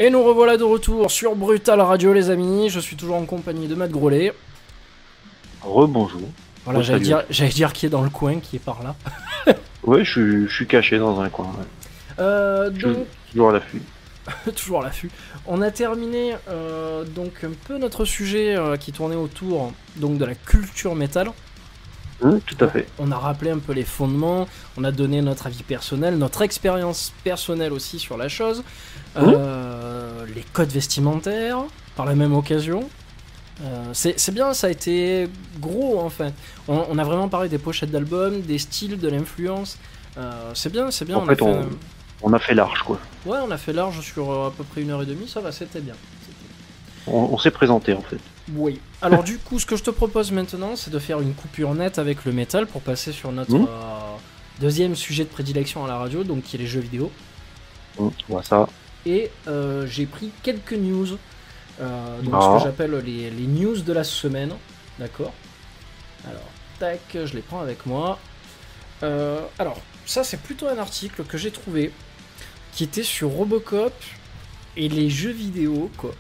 Et nous revoilà de retour sur Brutal Radio, les amis. Je suis toujours en compagnie de Matt Grolet. Rebonjour. Voilà, j'allais dire qui est dans le coin, qui est par là. Ouais, je suis caché dans un coin. Ouais. Donc... Toujours à l'affût. Toujours à l'affût. On a terminé donc un peu notre sujet qui tournait autour donc de la culture métal. Tout à fait. On a rappelé un peu les fondements, on a donné notre avis personnel, notre expérience personnelle aussi sur la chose, les codes vestimentaires, par la même occasion. C'est bien, ça a été gros en fait. On a vraiment parlé des pochettes d'albums, des styles, de l'influence. C'est bien. En fait, on a fait large, quoi. Ouais, on a fait large sur à peu près 1h30, ça va, c'était bien. On s'est présenté en fait. Oui. Alors du coup, ce que je te propose maintenant, c'est de faire une coupure nette avec le métal pour passer sur notre deuxième sujet de prédilection à la radio, donc qui est les jeux vidéo. Voilà ça. Et j'ai pris quelques news, donc ce que j'appelle les news de la semaine, d'accord. Alors, tac, je les prends avec moi. Alors, ça c'est plutôt un article que j'ai trouvé, qui était sur Robocop et les jeux vidéo, quoi.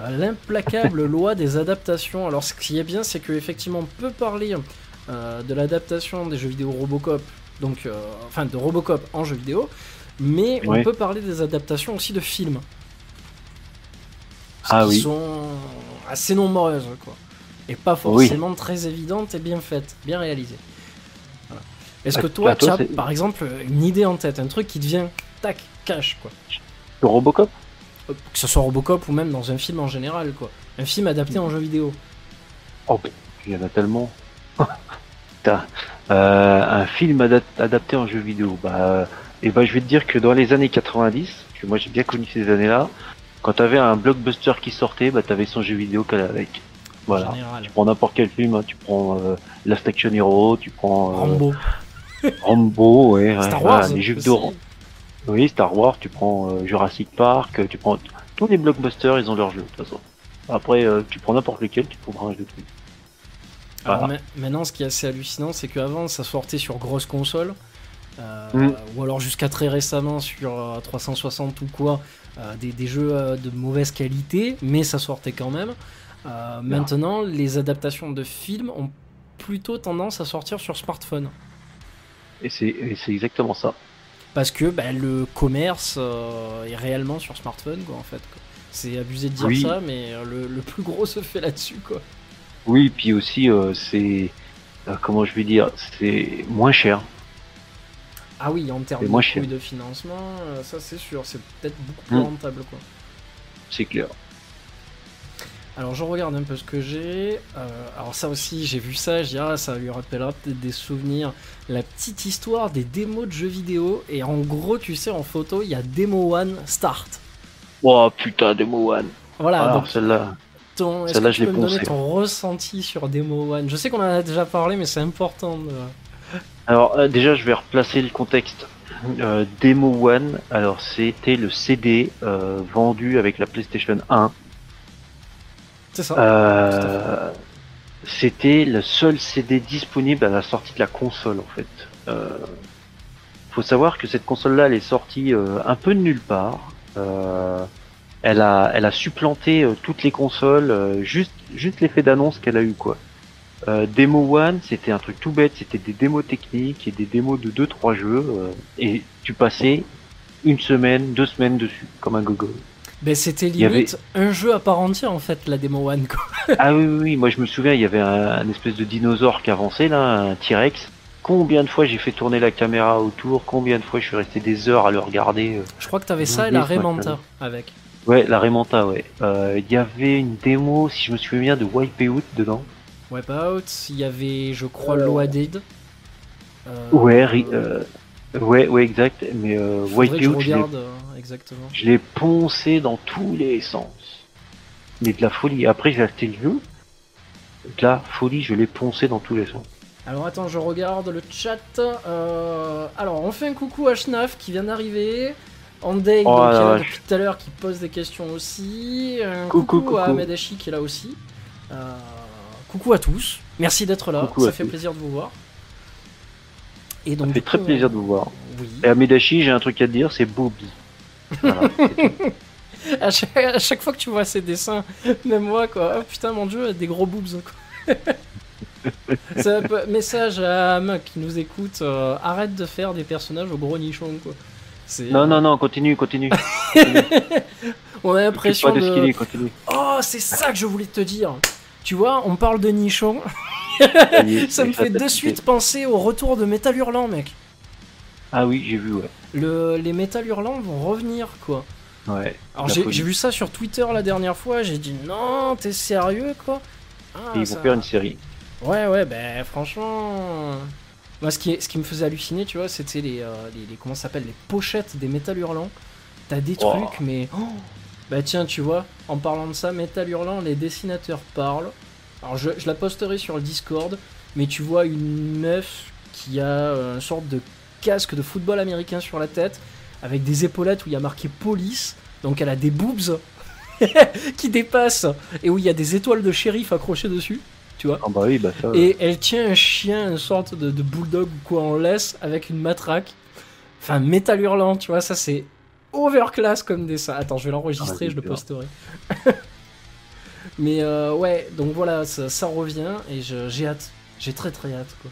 L'implacable loi des adaptations. Alors ce qui est bien, c'est qu'effectivement on peut parler de l'adaptation des jeux vidéo Robocop, donc enfin de Robocop en jeu vidéo, mais on peut parler des adaptations aussi de films. Qui sont assez nombreuses, quoi. Et pas forcément très évidentes et bien faites, bien réalisées. Voilà. Est-ce que toi, tu as par exemple une idée en tête, un truc qui te vient, tac, cash, quoi. Le Robocop ? Que ce soit Robocop ou même dans un film en général, quoi. Un film adapté en jeu vidéo. Oh, il y en a tellement. Un film adapté en jeu vidéo. Je vais te dire que dans les années 90, que moi j'ai bien connu ces années-là, quand t'avais un blockbuster qui sortait, t'avais son jeu vidéo qu'elle avec. Voilà. Tu prends n'importe quel film, hein, tu prends Last Action Hero, tu prends Rambo, ouais. Star Wars, les jeux vidéo. Oui, Star Wars, tu prends Jurassic Park, tu prends tous les blockbusters, ils ont leur jeu de toute façon. Après, tu prends n'importe lequel, tu trouveras un jeu de truc. Alors maintenant, ce qui est assez hallucinant, c'est qu'avant, ça sortait sur grosses consoles, ou alors jusqu'à très récemment sur 360 ou quoi, des jeux de mauvaise qualité, mais ça sortait quand même. Maintenant, les adaptations de films ont plutôt tendance à sortir sur smartphone. Et c'est exactement ça. Parce que le commerce est réellement sur smartphone, quoi, en fait. Quoi. C'est abusé de dire ça, mais le plus gros se fait là-dessus, quoi. Oui, puis aussi, c'est... comment je vais dire, c'est moins cher. Ah oui, en termes de coût de financement, ça c'est sûr, c'est peut-être beaucoup plus rentable, quoi. C'est clair. Alors je regarde un peu ce que j'ai. Alors ça aussi, j'ai vu ça, je dis ça lui rappellera peut-être des souvenirs. La petite histoire des démos de jeux vidéo. Et en gros, tu sais, en photo, il y a Demo One Start. Oh putain, Demo One. Voilà, alors donc celle-là. Est-ce que tu peux me donner ton ressenti sur Demo One ? Je sais qu'on en a déjà parlé, mais c'est important de... Alors déjà, je vais replacer le contexte. Demo One, alors c'était le CD vendu avec la PlayStation 1. C'est ça. C'était le seul CD disponible à la sortie de la console, en fait. Faut savoir que cette console-là, elle est sortie un peu de nulle part. Elle a supplanté toutes les consoles, juste l'effet d'annonce qu'elle a eu, quoi. Demo One, c'était un truc tout bête, c'était des démos techniques et des démos de 2-3 jeux, et tu passais 1 semaine, 2 semaines dessus, comme un gogo. C'était limite un jeu à part entière, en fait, la Demo One, quoi. Ah oui, moi je me souviens, il y avait un espèce de dinosaure qui avançait, là, un T-Rex. Combien de fois j'ai fait tourner la caméra autour, combien de fois je suis resté des heures à le regarder. Je crois que t'avais ça et la Raymanta avec. Ouais, la Raymanta, ouais. Il y avait une démo, si je me souviens bien, de Wipeout dedans. Wipeout, il y avait, je crois, Loaded. Ouais, exact. Mais Wipeout, exactement. Je l'ai poncé dans tous les sens. Mais de la folie. Après, j'ai acheté le jeu. De la folie, je l'ai poncé dans tous les sens. Alors attends, je regarde le chat. Alors, on fait un coucou à Schnaf qui vient d'arriver. Andei, donc, qui est là depuis tout à l'heure, qui pose des questions aussi. Coucou à Medashi qui est là aussi. Coucou à tous. Merci d'être là. Ça fait plaisir de vous voir. Et donc, ça fait très plaisir de vous voir. Oui. Et à Medashi, j'ai un truc à te dire, c'est Boobs. Voilà, À chaque fois que tu vois ces dessins, même moi, quoi. Oh putain, mon dieu, des gros boobs, quoi. Message à Am qui nous écoute, arrête de faire des personnages au gros nichon, quoi. Non, continue. On a l'impression de... Skinny, continue. Oh, c'est ça que je voulais te dire. Tu vois, on parle de nichon. Ça me fait de suite penser au retour de Metal Hurlant, mec. Ah oui, j'ai vu, ouais. Les Metal Hurlant vont revenir, quoi. Ouais. Alors j'ai vu ça sur Twitter la dernière fois, j'ai dit non, t'es sérieux, quoi. Et ils vont faire une série. Ouais, ben franchement... Moi, ce qui me faisait halluciner, tu vois, c'était les comment ça s'appelle, les pochettes des Metal Hurlant. T'as des trucs, mais... Oh, bah tiens, tu vois, en parlant de ça, Metal Hurlant, les dessinateurs parlent. Alors je la posterai sur le Discord, mais tu vois une meuf qui a une sorte de casque de football américain sur la tête, avec des épaulettes où il y a marqué police, donc elle a des boobs qui dépassent, et où il y a des étoiles de shérif accrochées dessus, tu vois. Ah bah oui, bah ça... Et elle tient un chien, une sorte de bulldog ou quoi en laisse, avec une matraque. Enfin, Metal Hurlant, tu vois, ça c'est... overclass comme dessin. Attends, je vais l'enregistrer, je le posterai. Mais ouais, donc voilà, ça revient et j'ai hâte. J'ai très hâte, quoi.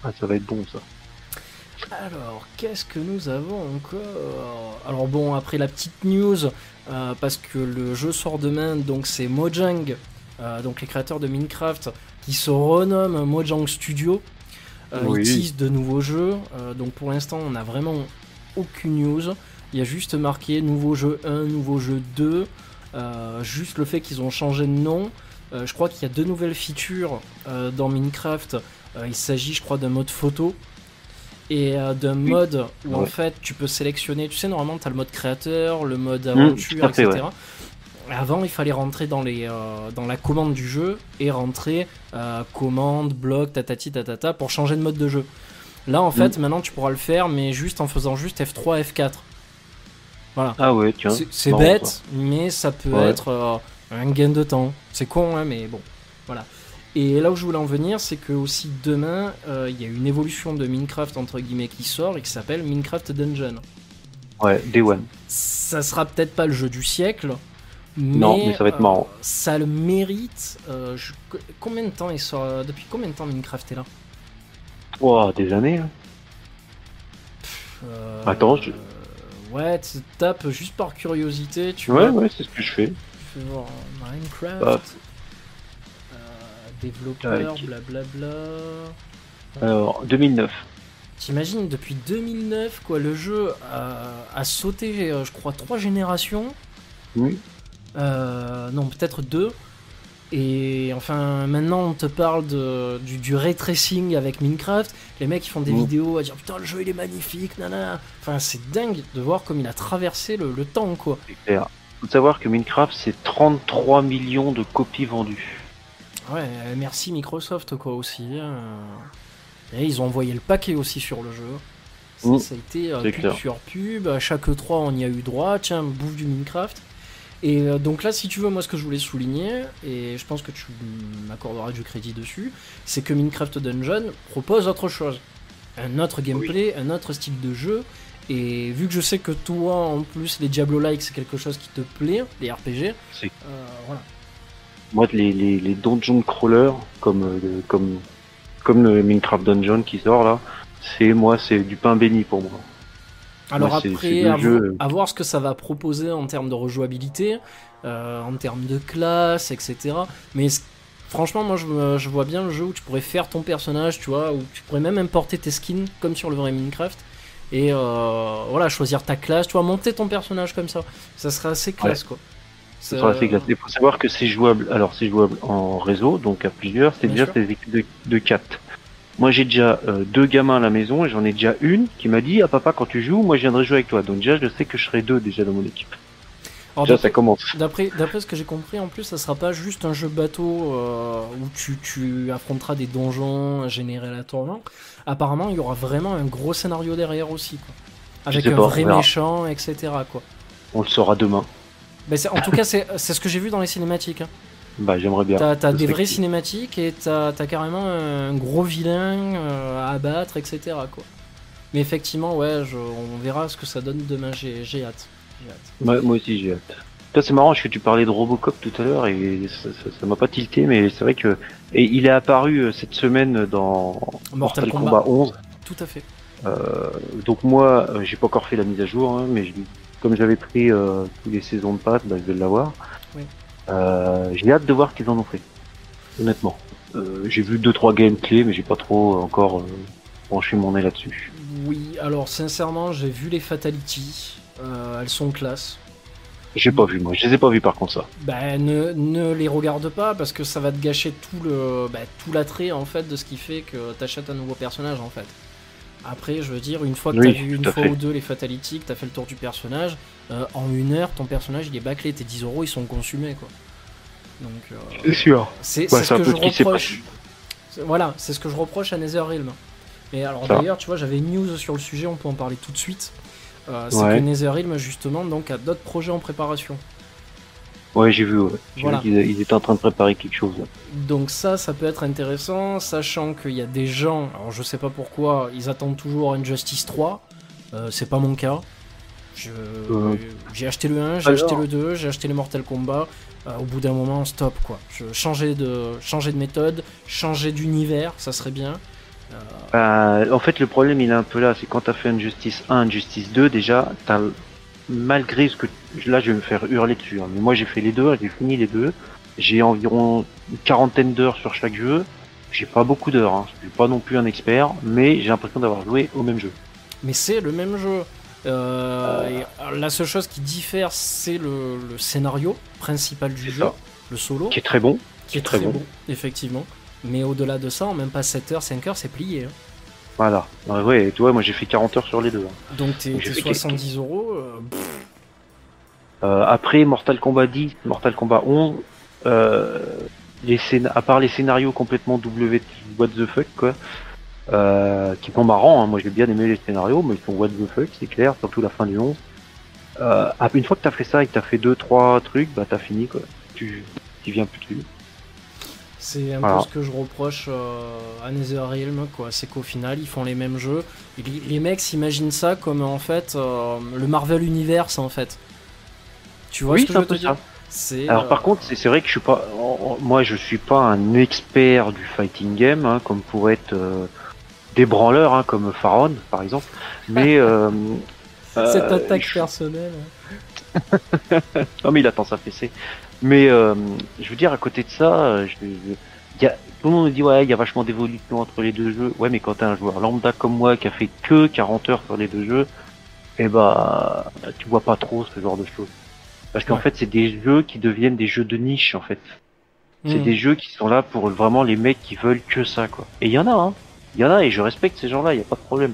Ah, ça va être bon, ça. Alors, qu'est-ce que nous avons encore? Alors bon, après la petite news, parce que le jeu sort demain, donc c'est Mojang, donc les créateurs de Minecraft, qui se renomment Mojang Studio. Oui. Ils teasent de nouveaux jeux, donc pour l'instant on n'a vraiment aucune news. Il y a juste marqué nouveau jeu 1, nouveau jeu 2, juste le fait qu'ils ont changé de nom. Je crois qu'il y a 2 nouvelles features dans Minecraft. Il s'agit, je crois, d'un mode photo et d'un mode où en fait tu peux sélectionner. Tu sais, normalement tu as le mode créateur, le mode aventure, etc. Ouais. Avant, il fallait rentrer dans la commande du jeu et rentrer commande, bloc, tatati tatata pour changer de mode de jeu. Là, en fait, maintenant tu pourras le faire, mais juste en faisant juste F3, F4. Voilà. Ah ouais, tiens. C'est bête, ça. Mais ça peut être un gain de temps. C'est con, hein, mais bon. Voilà. Et là où je voulais en venir, c'est que aussi demain, il y a une évolution de Minecraft entre guillemets qui sort et qui s'appelle Minecraft Dungeon. Ouais, Day One. Ça sera peut-être pas le jeu du siècle, mais ça va être marrant. Ça a le mérite. Combien de temps il sort depuis combien de temps Minecraft est là? Wow, des années. Hein. Attends, ouais, tu tapes juste par curiosité, tu vois. Ouais, c'est ce que je fais. Je vais voir Minecraft. Développeur, blablabla. Alors, 2009. T'imagines, depuis 2009, quoi, le jeu a sauté, je crois, 3 générations. Oui. Non, peut-être 2. Et enfin, maintenant, on te parle du ray tracing avec Minecraft. Les mecs, ils font des vidéos à dire putain, le jeu il est magnifique, nana. Enfin, c'est dingue de voir comme il a traversé le temps, quoi. C'est clair. Faut savoir que Minecraft, c'est 33 millions de copies vendues. Ouais, merci Microsoft, quoi, aussi. Et ils ont envoyé le paquet aussi sur le jeu. Ça a été pub sur pub. À chaque E3, on y a eu droit. Tiens, bouffe du Minecraft. Et donc là, si tu veux, moi, ce que je voulais souligner, et je pense que tu m'accorderas du crédit dessus, c'est que Minecraft Dungeon propose autre chose. Un autre gameplay, un autre style de jeu. Et vu que je sais que toi, en plus, les Diablo-like, c'est quelque chose qui te plaît, les RPG, voilà. Moi, les dungeon crawlers, comme le Minecraft Dungeon qui sort là, c'est du pain béni pour moi. Alors moi, après, à voir ce que ça va proposer en termes de rejouabilité, en termes de classe, etc. Mais franchement, moi, je vois bien le jeu où tu pourrais faire ton personnage, tu vois, où tu pourrais même importer tes skins, comme sur le vrai Minecraft, et voilà, choisir ta classe, tu vois, monter ton personnage comme ça. Ça serait assez classe, quoi. Ça sera assez classe. Il faut savoir que c'est jouable. Alors, c'est jouable en réseau, donc à plusieurs. C'est déjà des équipes de 4. Moi, j'ai déjà 2 gamins à la maison et j'en ai déjà une qui m'a dit: ah papa, quand tu joues, moi je viendrai jouer avec toi. Donc déjà, je sais que je serai 2 déjà dans mon équipe. Alors, déjà, ça commence. D'après ce que j'ai compris, en plus, ça sera pas juste un jeu bateau où tu affronteras des donjons générés aléatoirement. Apparemment, il y aura vraiment un gros scénario derrière aussi, quoi. Avec un vrai méchant, etc., quoi. On le saura demain. Ben en tout cas, c'est ce que j'ai vu dans les cinématiques. Hein. Bah, j'aimerais bien. T'as des vraies cinématiques et t'as carrément un gros vilain à abattre, etc., quoi. Mais effectivement, ouais, on verra ce que ça donne demain, j'ai hâte. J'ai hâte. Moi aussi j'ai hâte. Toi c'est marrant parce que tu parlais de Robocop tout à l'heure et ça m'a pas tilté, mais c'est vrai que et il est apparu cette semaine dans Mortal Kombat 11. Tout à fait. Donc moi j'ai pas encore fait la mise à jour, hein, mais comme j'avais pris tous les saisons de pattes, bah, je vais l'avoir. Oui. J'ai hâte de voir ce qu'ils en ont fait. Honnêtement. J'ai vu 2-3 gameplays, mais j'ai pas trop encore penché mon nez là-dessus. Oui, alors sincèrement, j'ai vu les Fatality. Elles sont classe. J'ai pas vu, moi. Je les ai pas vu par contre, ça. Bah, ne les regarde pas parce que ça va te gâcher tout l'attrait en fait de ce qui fait que t'achètes un nouveau personnage en fait. Après, je veux dire, une fois que t'as vu une fois ou deux les Fatality, que t'as fait le tour du personnage, en 1 heure, ton personnage il est bâclé, tes 10 € ils sont consumés quoi. Donc, c'est sûr. C'est ce que je reproche. Voilà, c'est ce que je reproche à NetherRealm. Et alors d'ailleurs, tu vois, j'avais une news sur le sujet, on peut en parler tout de suite. C'est que NetherRealm justement donc a d'autres projets en préparation. Ouais, j'ai vu. Ouais. Voilà. Vu qu'ils étaient en train de préparer quelque chose. Là. Donc ça peut être intéressant, sachant qu'il y a des gens, alors je sais pas pourquoi, ils attendent toujours Injustice 3. C'est pas mon cas. J'ai acheté le 1, j'ai acheté le 2, j'ai acheté les Mortal Kombat. Au bout d'un moment, stop quoi. Changer de méthode, changer d'univers, ça serait bien. En fait, le problème il est un peu là, c'est quand t'as fait Injustice 1, Injustice 2, déjà, malgré ce que... Là, je vais me faire hurler dessus, hein, mais moi j'ai fait les deux, j'ai fini les deux. J'ai environ une quarantaine d'heures sur chaque jeu. J'ai pas beaucoup d'heures, hein. Je suis pas non plus un expert, mais j'ai l'impression d'avoir joué au même jeu. Mais c'est le même jeu. Et la seule chose qui diffère, c'est le scénario principal du jeu, le solo. Qui est très bon. Qui est très bon, effectivement. Mais au-delà de ça, en même pas 7 heures, 5 heures, c'est plié. Hein. Voilà. Ouais, tu vois, moi j'ai fait 40 heures sur les deux. Hein. Donc t'es 70 €. Après Mortal Kombat 10, Mortal Kombat 11, à part les scénarios complètement what the fuck, quoi. Qui sont marrants, hein. Moi j'ai bien aimé les scénarios, mais ils sont what the fuck, c'est clair, surtout la fin du 11. Une fois que t'as fait ça et que t'as fait 2-3 trucs, bah t'as fini quoi. Tu viens plus dessus. C'est un peu ce que je reproche à NetherRealm, quoi. C'est qu'au final ils font les mêmes jeux. Les mecs s'imaginent ça comme en fait le Marvel Universe en fait. Tu vois ce que je veux te dire ? Alors par contre, c'est vrai que moi je suis pas un expert du fighting game, hein, comme pourrait être des branleurs, hein, comme Pharaon par exemple. Mais cette attaque personnelle. Non mais il attend sa PC. Mais je veux dire, à côté de ça, tout le monde me dit ouais, il y a vachement d'évolution entre les deux jeux. Ouais, mais quand t'es un joueur lambda comme moi qui a fait que 40 heures sur les deux jeux, et bah tu vois pas trop ce genre de choses. Parce qu'en fait, c'est des jeux qui deviennent des jeux de niche en fait. C'est des jeux qui sont là pour vraiment les mecs qui veulent que ça quoi. Et il y en a, hein. Il y en a et je respecte ces gens-là, il y a pas de problème.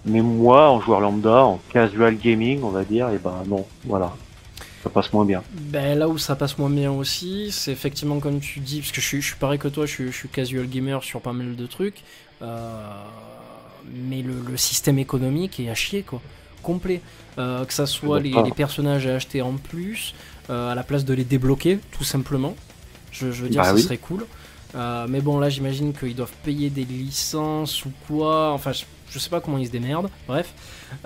Mais moi, en joueur lambda, en casual gaming, on va dire, et ben non, voilà. Ça passe moins bien. Ben, là où ça passe moins bien aussi, c'est effectivement comme tu dis, parce que je suis pareil que toi, je suis casual gamer sur pas mal de trucs, mais le système économique est à chier quoi, complet. Que ça soit les personnages à acheter en plus, à la place de les débloquer, tout simplement. Je veux dire, ça serait cool. Mais bon, là j'imagine qu'ils doivent payer des licences ou quoi, enfin je sais pas comment ils se démerdent, bref.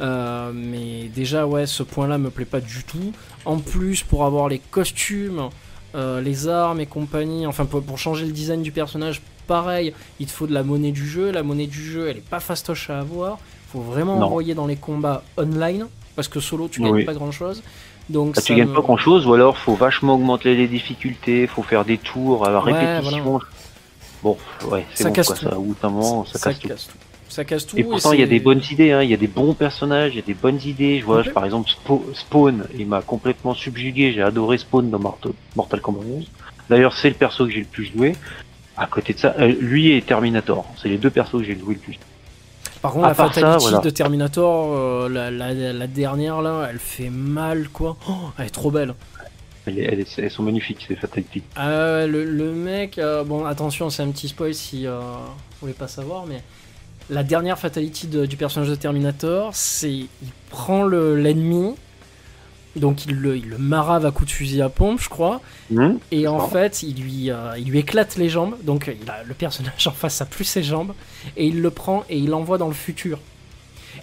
Mais déjà, ouais, ce point-là me plaît pas du tout. En plus, pour avoir les costumes, les armes et compagnie, enfin pour changer le design du personnage, pareil, il te faut de la monnaie du jeu. La monnaie du jeu, elle est pas fastoche à avoir. Faut vraiment envoyer dans les combats online, parce que solo, tu gagnes pas grand-chose. Donc tu gagnes pas grand-chose, ou alors faut vachement augmenter les difficultés, faut faire des tours à la répétition. Voilà. Bon, ouais, c'est bon, quoi, ça, ou ça casse tout. Ça casse tout. Et pourtant, il y a des bonnes idées, hein. Il y a des bons personnages, il y a des bonnes idées. Je vois, par exemple, Spawn, il m'a complètement subjugué. J'ai adoré Spawn dans Mortal Kombat 11. D'ailleurs, c'est le perso que j'ai le plus joué. À côté de ça, lui et Terminator. C'est les deux persos que j'ai joué le plus. Par contre, la Fatality de Terminator, la dernière là, elle fait mal quoi. Oh, elle est trop belle. Elles sont magnifiques ces Fatality. Le mec, bon attention, c'est un petit spoil si vous voulez pas savoir, mais la dernière Fatality du personnage de Terminator, c'est il prend l'ennemi, donc il le marave à coups de fusil à pompe, je crois, et en fait il lui éclate les jambes, donc le personnage en face a plus ses jambes, et il le prend et il l'envoie dans le futur.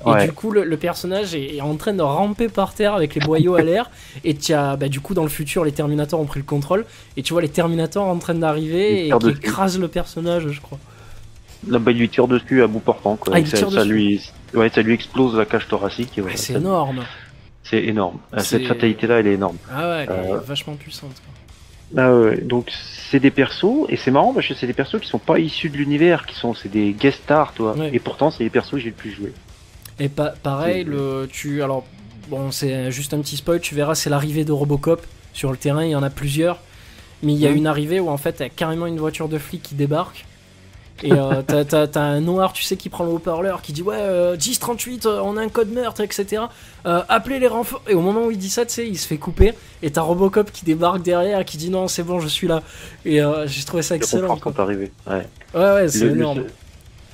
Et du coup, le personnage est en train de ramper par terre avec les boyaux à l'air. Et tu as, du coup, dans le futur, les Terminators ont pris le contrôle. Et tu vois les Terminators en train d'arriver et qui écrasent le personnage, je crois. Là, il lui tire dessus à bout portant, quoi. Ah, ça lui explose la cage thoracique. Et c'est énorme. C'est énorme. Cette fatalité-là, elle est énorme. Ah ouais, elle est vachement puissante, quoi. Ah ouais, donc c'est des persos, et c'est marrant parce que c'est des persos qui sont pas issus de l'univers, c'est des guest stars, toi. Ouais. Et pourtant, c'est les persos que j'ai le plus joué. Et pareil, alors, bon, c'est juste un petit spoil, tu verras, c'est l'arrivée de Robocop sur le terrain, il y en a plusieurs, mais il y a une arrivée où en fait, il y a carrément une voiture de flic qui débarque. Et t'as un noir, tu sais, qui prend le haut-parleur, qui dit ouais, 10-38, on a un code meurtre, etc. Appelez les renforts. Et au moment où il dit ça, tu sais, il se fait couper. Et t'as Robocop qui débarque derrière, qui dit non, c'est bon, je suis là. Et j'ai trouvé ça excellent. Quand arrivé. Ouais, c'est énorme.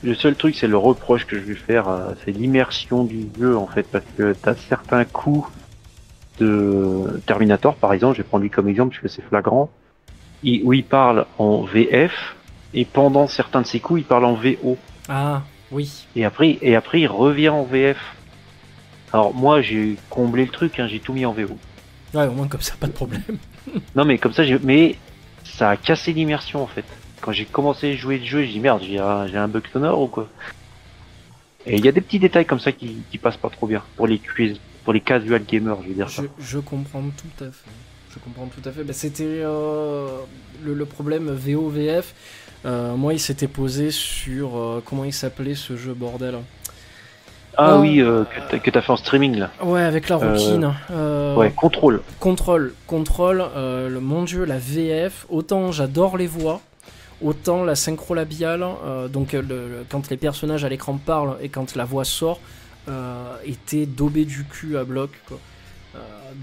Le seul truc, c'est le reproche que je vais faire, c'est l'immersion du jeu, en fait, parce que t'as certains coups de Terminator, par exemple, je vais prendre lui comme exemple, parce que c'est flagrant, où il parle en VF. Et pendant certains de ses coups, il parle en VO. Ah, oui. Et après, il revient en VF. Alors moi, j'ai comblé le truc, j'ai tout mis en VO. Ouais, au moins comme ça, pas de problème. Non, mais comme ça, mais ça a cassé l'immersion, en fait. Quand j'ai commencé à jouer le jeu, j'ai dit merde, j'ai un bug sonore ou quoi. Et il y a des petits détails comme ça qui passent pas trop bien pour les casual gamers, je veux dire ça. Je comprends tout à fait. Je comprends tout à fait. C'était le problème VO-VF. Moi, il s'était posé sur comment il s'appelait ce jeu, bordel. Ah oui, que t'as fait en streaming là. Ouais, avec la rouquine. Ouais, Control. Mon dieu, la VF. Autant j'adore les voix, autant la synchro labiale. Donc quand les personnages à l'écran parlent et quand la voix sort, était daubé du cul à bloc, quoi.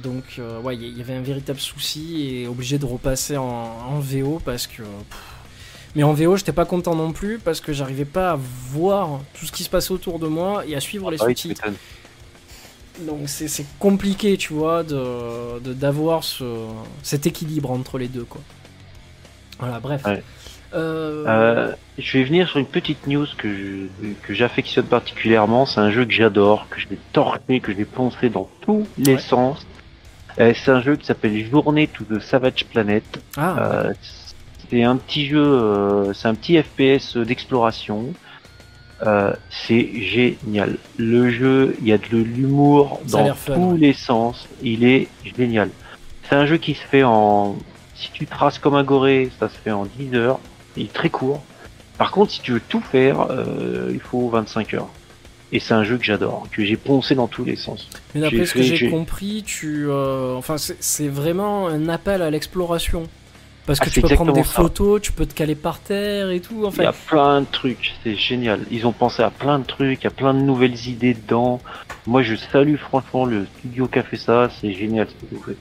Donc ouais, il y avait un véritable souci et obligé de repasser en VO parce que. Mais en VO, j'étais pas content non plus parce que j'arrivais pas à voir tout ce qui se passait autour de moi et à suivre les sous-titres. Donc c'est compliqué, tu vois, d'avoir cet équilibre entre les deux, quoi. Voilà, bref. Ouais. Je vais venir sur une petite news que j'affectionne particulièrement. C'est un jeu que j'adore, que je vais torcher, que je vais poncer dans tous les sens. C'est un jeu qui s'appelle Journée to the Savage Planet. C'est un petit jeu, c'est un petit FPS d'exploration. C'est génial. Le jeu, il y a de l'humour dans tous les sens. Il est génial. C'est un jeu qui se fait si tu traces comme un goré, ça se fait en 10 heures. Il est très court. Par contre, si tu veux tout faire, il faut 25 heures. Et c'est un jeu que j'adore, que j'ai poncé dans tous les sens. Mais d'après ce que j'ai compris, c'est vraiment un appel à l'exploration. Parce que tu peux prendre des photos, tu peux te caler par terre et tout. En fait. Il y a plein de trucs, c'est génial. Ils ont pensé à plein de trucs, il y a plein de nouvelles idées dedans. Moi, je salue franchement le studio qui a fait ça, c'est génial ce qu'ils ont fait.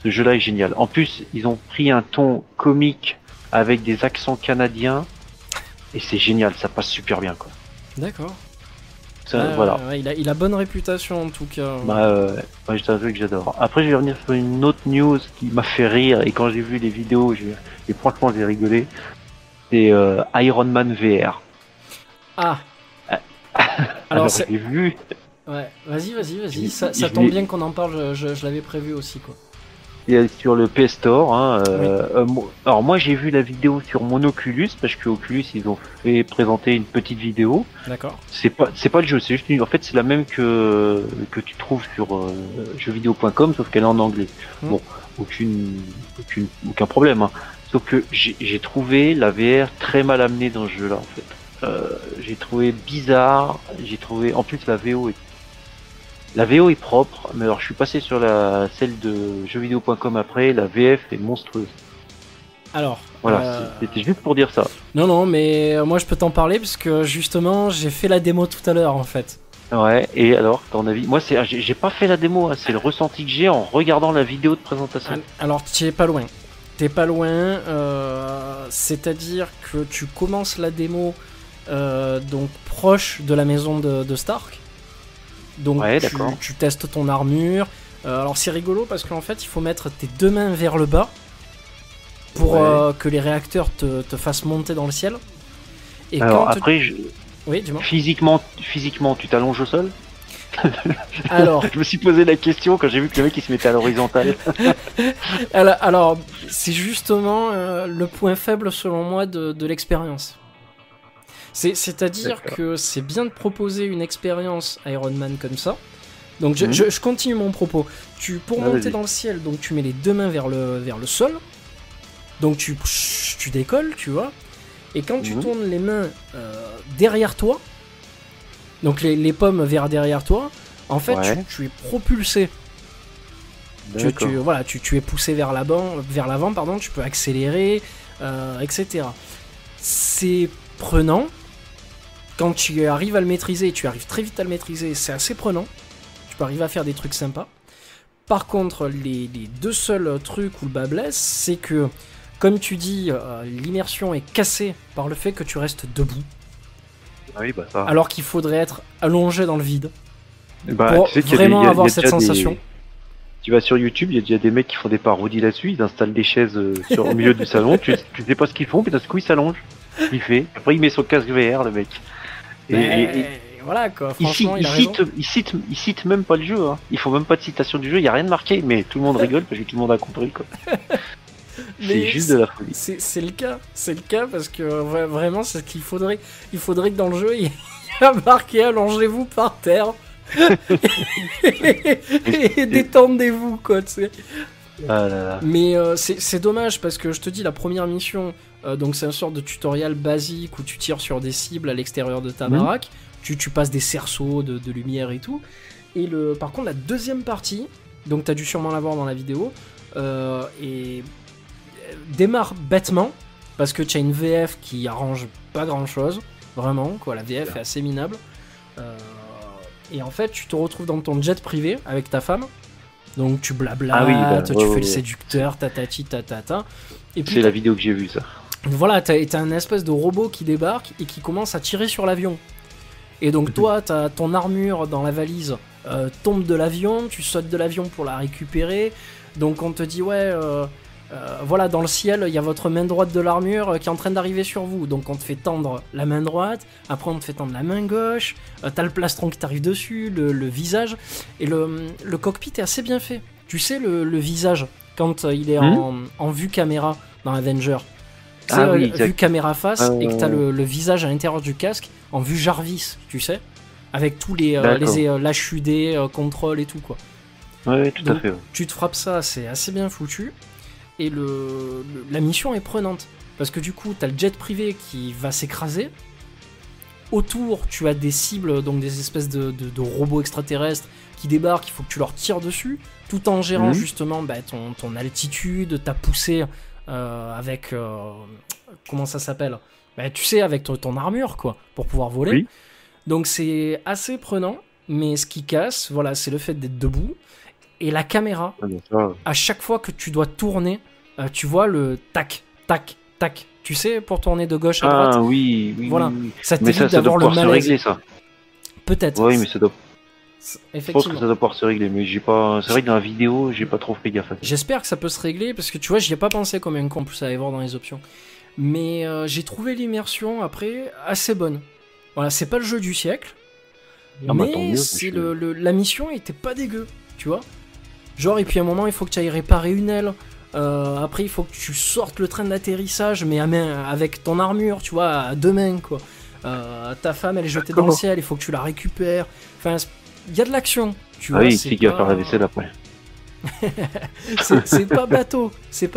Ce jeu-là est génial. En plus, ils ont pris un ton comique avec des accents canadiens et c'est génial, ça passe super bien, quoi. D'accord. Voilà. Ouais, il a bonne réputation en tout cas. C'est un jeu que j'adore. Après, je vais revenir sur une autre news qui m'a fait rire et quand j'ai vu les vidéos, franchement j'ai rigolé. C'est Iron Man VR. Ah. Alors j'ai vu. Ouais, vas-y. Ça tombe bien qu'on en parle. Je l'avais prévu aussi, quoi. Sur le PS Store. Alors moi j'ai vu la vidéo sur mon Oculus parce que Oculus ils ont fait présenter une petite vidéo. D'accord. C'est pas le jeu, c'est juste en fait c'est la même que tu trouves sur jeuxvideo.com sauf qu'elle est en anglais. Bon, aucun problème. Sauf que j'ai trouvé la VR très mal amenée dans ce jeu-là en fait. J'ai trouvé bizarre. En plus la VO est propre, mais alors je suis passé sur celle de jeuxvideo.com après, la VF est monstrueuse. Alors, voilà, c'était juste pour dire ça. Non, mais moi je peux t'en parler parce que justement j'ai fait la démo tout à l'heure en fait. Ouais, et alors, ton avis? Moi, j'ai pas fait la démo, c'est le ressenti que j'ai en regardant la vidéo de présentation. Alors, tu es pas loin. C'est-à-dire que tu commences la démo donc proche de la maison de Stark. Donc ouais, tu testes ton armure. Alors c'est rigolo parce qu'en fait il faut mettre tes deux mains vers le bas pour que les réacteurs te fassent monter dans le ciel. Et alors après, oui, dis-moi. Physiquement, tu t'allonges au sol? Alors, Je me suis posé la question quand j'ai vu que le mec il se mettait à l'horizontale. alors c'est justement le point faible selon moi de l'expérience. C'est-à-dire que c'est bien de proposer une expérience Iron Man comme ça. Donc je continue mon propos. Pour monter dans le ciel, donc tu mets les deux mains vers le sol. Donc tu décolles, tu vois. Et quand tu tournes les mains derrière toi, donc les pommes vers derrière toi, en fait tu es propulsé. Tu es poussé vers l'avant, pardon, tu peux accélérer, etc. C'est prenant. Quand tu arrives à le maîtriser, tu arrives très vite à le maîtriser, c'est assez prenant. Tu peux arriver à faire des trucs sympas. Par contre, les deux seuls trucs où le bas blesse, c'est que, comme tu dis, l'immersion est cassée par le fait que tu restes debout. Oui, bah ça. Alors qu'il faudrait être allongé dans le vide. Bah, pour tu sais vraiment avoir cette sensation. Tu vas sur YouTube, il y a déjà des mecs qui font des parodies là-dessus, ils installent des chaises au milieu du salon, tu sais pas ce qu'ils font, puis d'un coup ils s'allongent. Il fait. Après il met son casque VR, le mec. Et voilà quoi, franchement, il cite même pas le jeu, hein. Ils font même pas de citation du jeu, il y a rien de marqué, mais tout le monde rigole parce que tout le monde a compris quoi. C'est juste de la folie. C'est le cas parce que vraiment c'est ce qu'il faudrait. Il faudrait que dans le jeu il y ait marqué allongez-vous par terre et détendez-vous quoi, tu sais. Ah là là. Mais c'est dommage parce que je te dis la première mission. Donc c'est une sorte de tutoriel basique où tu tires sur des cibles à l'extérieur de ta baraque, tu passes des cerceaux de lumière et tout. Et par contre la deuxième partie, donc t'as dû sûrement la voir dans la vidéo, et démarre bêtement parce que tu as une VF qui arrange pas grand chose, vraiment quoi, la VF est assez minable. Et en fait tu te retrouves dans ton jet privé avec ta femme. Donc tu blablates, tu fais le séducteur, tatati tatata. Et puis c'est la vidéo que j'ai vue ça. Voilà, t'as un espèce de robot qui débarque et qui commence à tirer sur l'avion. Et donc toi, t'as ton armure dans la valise, tombe de l'avion, tu sautes de l'avion pour la récupérer. Donc on te dit voilà, dans le ciel, il y a votre main droite de l'armure qui est en train d'arriver sur vous. Donc on te fait tendre la main droite, après on te fait tendre la main gauche, t'as le plastron qui t'arrive dessus, le visage. Et le cockpit est assez bien fait. Tu sais, le visage, quand il est en vue caméra dans Avenger. Vue caméra face et que t'as le visage à l'intérieur du casque en vue Jarvis, tu sais, avec tous les l'HUD, contrôle et tout quoi. Ouais, tout à fait. Ouais. Tu te frappes ça, c'est assez bien foutu. Et la mission est prenante parce que du coup t'as le jet privé qui va s'écraser. Autour tu as des cibles, donc des espèces de robots extraterrestres qui débarquent, il faut que tu leur tires dessus tout en gérant justement ton altitude, ta poussée avec comment ça s'appelle, tu sais, avec ton armure quoi, pour pouvoir voler. Donc c'est assez prenant, mais ce qui casse, voilà, c'est le fait d'être debout. Et la caméra, à chaque fois que tu dois tourner, tu vois le tac, tac, tac. Tu sais, pour tourner de gauche à droite. Ah oui. Voilà, ça mais t'évite d'avoir le malaise. Ça doit pouvoir se régler ça. Peut-être. Oui, mais ça doit. Effectivement. Je pense que ça doit pouvoir se régler, mais j'ai pas. C'est vrai que dans la vidéo, j'ai pas trop fait gaffe. J'espère que ça peut se régler parce que tu vois, j'y ai pas pensé comme un con, plus à aller voir dans les options. Mais j'ai trouvé l'immersion après assez bonne. Voilà, c'est pas le jeu du siècle, mais c'est la mission était pas dégueu, tu vois. Genre, et puis à un moment, il faut que tu ailles réparer une aile. Après, il faut que tu sortes le train d'atterrissage, mais avec ton armure, tu vois, à deux mains, quoi. Ta femme, elle est jetée dans le ciel, il faut que tu la récupères. Enfin, il y a de l'action, tu vois. Oui, c'est qui va faire la vaisselle après. c'est pas bateau, c'est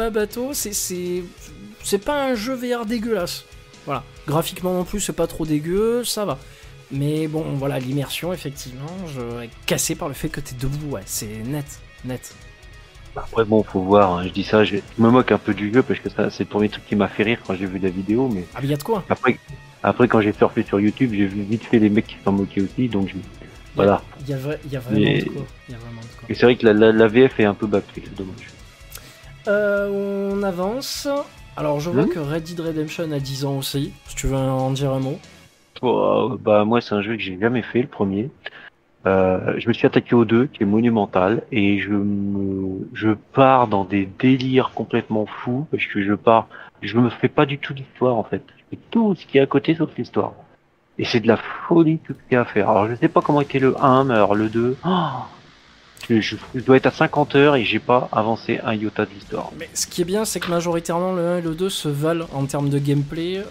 pas un jeu VR dégueulasse. Voilà, graphiquement non plus, c'est pas trop dégueu, ça va. Mais bon, voilà, l'immersion, effectivement, je est cassée par le fait que t'es debout, ouais, c'est net. Après, bon, faut voir, hein, je dis ça, je me moque un peu du jeu parce que ça, c'est le premier truc qui m'a fait rire quand j'ai vu la vidéo, mais. Ah, mais y a de quoi. Après, quand j'ai surfé sur YouTube, j'ai vu vite fait les mecs qui s'en moquaient aussi, donc voilà. Il y a vraiment de quoi. Et c'est vrai que la VF est un peu bâclée, c'est dommage. On avance. Alors, je vois que Red Dead Redemption a 10 ans aussi, si tu veux en dire un mot. Bah, moi, c'est un jeu que j'ai jamais fait, le premier. Je me suis attaqué au 2, qui est monumental, et je pars dans des délires complètement fous, parce que je me fais pas du tout l'histoire, en fait. Je fais tout ce qui est à côté sauf l'histoire. Et c'est de la folie tout ce qu'il y a à faire. Alors je sais pas comment était le 1, mais alors le 2, je dois être à 50 heures et j'ai pas avancé un iota de l'histoire. Mais ce qui est bien, c'est que majoritairement le 1 et le 2 se valent en termes de gameplay,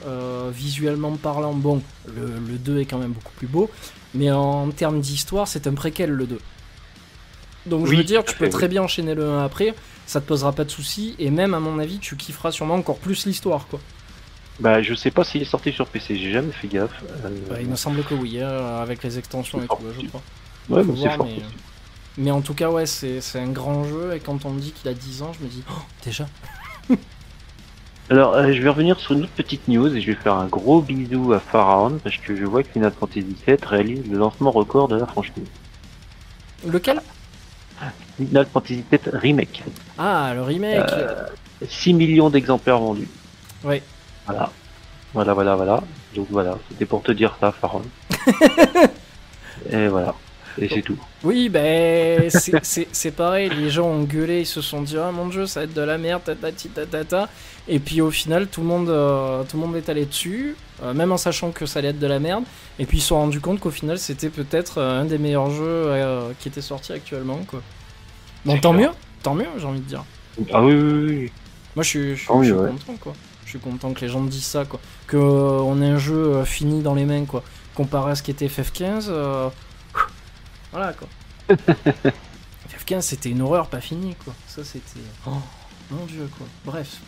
visuellement parlant. Bon, le 2 est quand même beaucoup plus beau, mais en termes d'histoire, c'est un préquel le 2. Donc je veux dire, tu peux très bien enchaîner le 1 après, ça te posera pas de soucis, et même à mon avis, tu kifferas sûrement encore plus l'histoire, quoi. Bah je sais pas s'il est sorti sur PC, j'ai jamais fait gaffe. Il me semble que oui, avec les extensions et tout, je crois. Ouais, mais c'est fort. Mais en tout cas, ouais, c'est un grand jeu, et quand on me dit qu'il a 10 ans, je me dis, oh, déjà. Alors, je vais revenir sur une autre petite news et je vais faire un gros bisou à Pharaon parce que je vois que Final Fantasy VII réalise le lancement record de la franchise. Lequel? Final Fantasy VII Remake. Ah, le remake. 6 millions d'exemplaires vendus. Ouais. Voilà. Donc voilà, c'était pour te dire ça, Pharaon. Et voilà. Et c'est tout. Oui, ben c'est pareil, les gens ont gueulé, ils se sont dit ah mon dieu ça va être de la merde, tatata, et puis au final tout le monde est allé dessus, même en sachant que ça allait être de la merde, et puis ils se sont rendus compte qu'au final c'était peut-être un des meilleurs jeux qui était sorti actuellement, quoi. Bon, tant mieux, j'ai envie de dire. Ah oui. Moi je suis content, quoi. Je suis content que les gens me disent ça, quoi. Que on ait un jeu fini dans les mains, quoi. Comparé à ce qui était FF15. Voilà, quoi. FF15 c'était une horreur pas finie, quoi. Ça c'était... Oh mon dieu, quoi. Bref.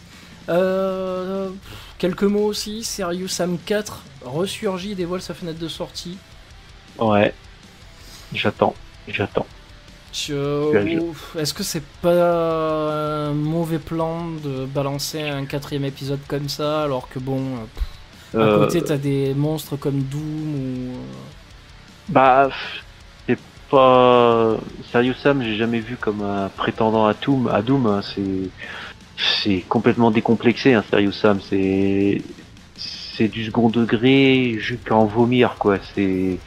Quelques mots aussi. Serious Sam 4 ressurgit, dévoile sa fenêtre de sortie. Ouais. J'attends. Est-ce que c'est pas un mauvais plan de balancer un 4ème épisode comme ça, alors que bon... à côté t'as des monstres comme Doom ou... Bah... Pas Serious Sam, j'ai jamais vu comme un prétendant à Doom. Hein, c'est complètement décomplexé. Hein, Serious Sam, c'est du second degré jusqu'à en vomir, quoi. Tu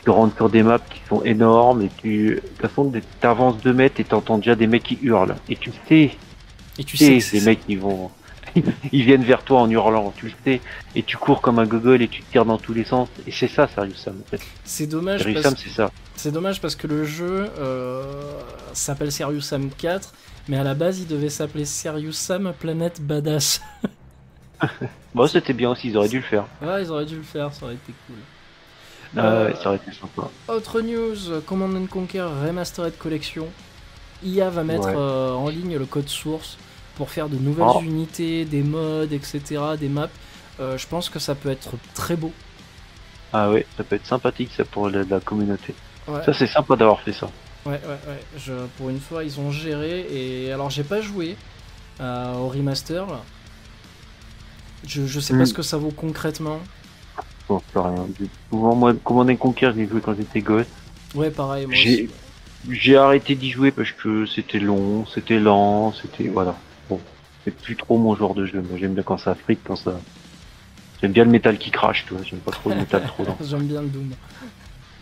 rentres sur des maps qui sont énormes et de toute façon t'avances 2 mètres et t'entends déjà des mecs qui hurlent. Et tu sais les mecs ils viennent vers toi en hurlant, tu le sais, et tu cours comme un gogol et tu te tires dans tous les sens. Et c'est ça, Serious Sam, en fait. C'est dommage. Serious Sam, c'est ça. C'est dommage parce que le jeu s'appelle Serious Sam 4, mais à la base il devait s'appeler Serious Sam Planet Badass. Bon, c'était bien aussi, ils auraient dû le faire. Ouais, ils auraient dû le faire, ça aurait été cool. Ouais, ça aurait été sympa. Autre news, Command & Conquer Remastered Collection. IA va mettre en ligne le code source pour faire de nouvelles unités, des mods, etc., des maps. Je pense que ça peut être très beau. Ah ouais, ça peut être sympathique ça pour la communauté. Ouais. Ça c'est sympa d'avoir fait ça. Ouais. Pour une fois ils ont géré, et alors j'ai pas joué au remaster là. Je sais pas ce que ça vaut concrètement. Bon, c'est rien. Souvent moi, Command & Conquer, j'ai joué quand j'étais gosse. Ouais, pareil, moi aussi. J'ai arrêté d'y jouer parce que c'était long, c'était lent, c'était... Voilà. Bon, c'est plus trop mon genre de jeu. Moi j'aime bien quand ça fric, quand ça... J'aime bien le métal qui crache, tu vois. J'aime pas trop le métal trop lent. J'aime bien le Doom.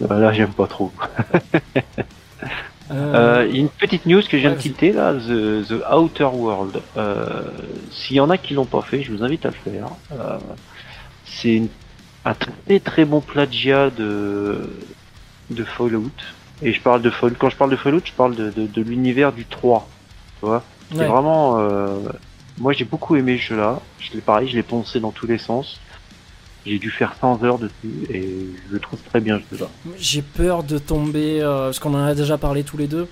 Là, j'aime pas trop. Une petite news que je viens de quitter là, The Outer World. S'il y en a qui l'ont pas fait, je vous invite à le faire. C'est un très très bon plagiat de Fallout. Et je parle de Fallout. Quand je parle de Fallout, je parle de l'univers du 3. Tu vois. C'est vraiment. Moi, j'ai beaucoup aimé ce jeu-là. Je l'ai poncé dans tous les sens. J'ai dû faire 100 heures dessus et je le trouve très bien ce jeu-là. J'ai peur de tomber, parce qu'on en a déjà parlé tous les deux,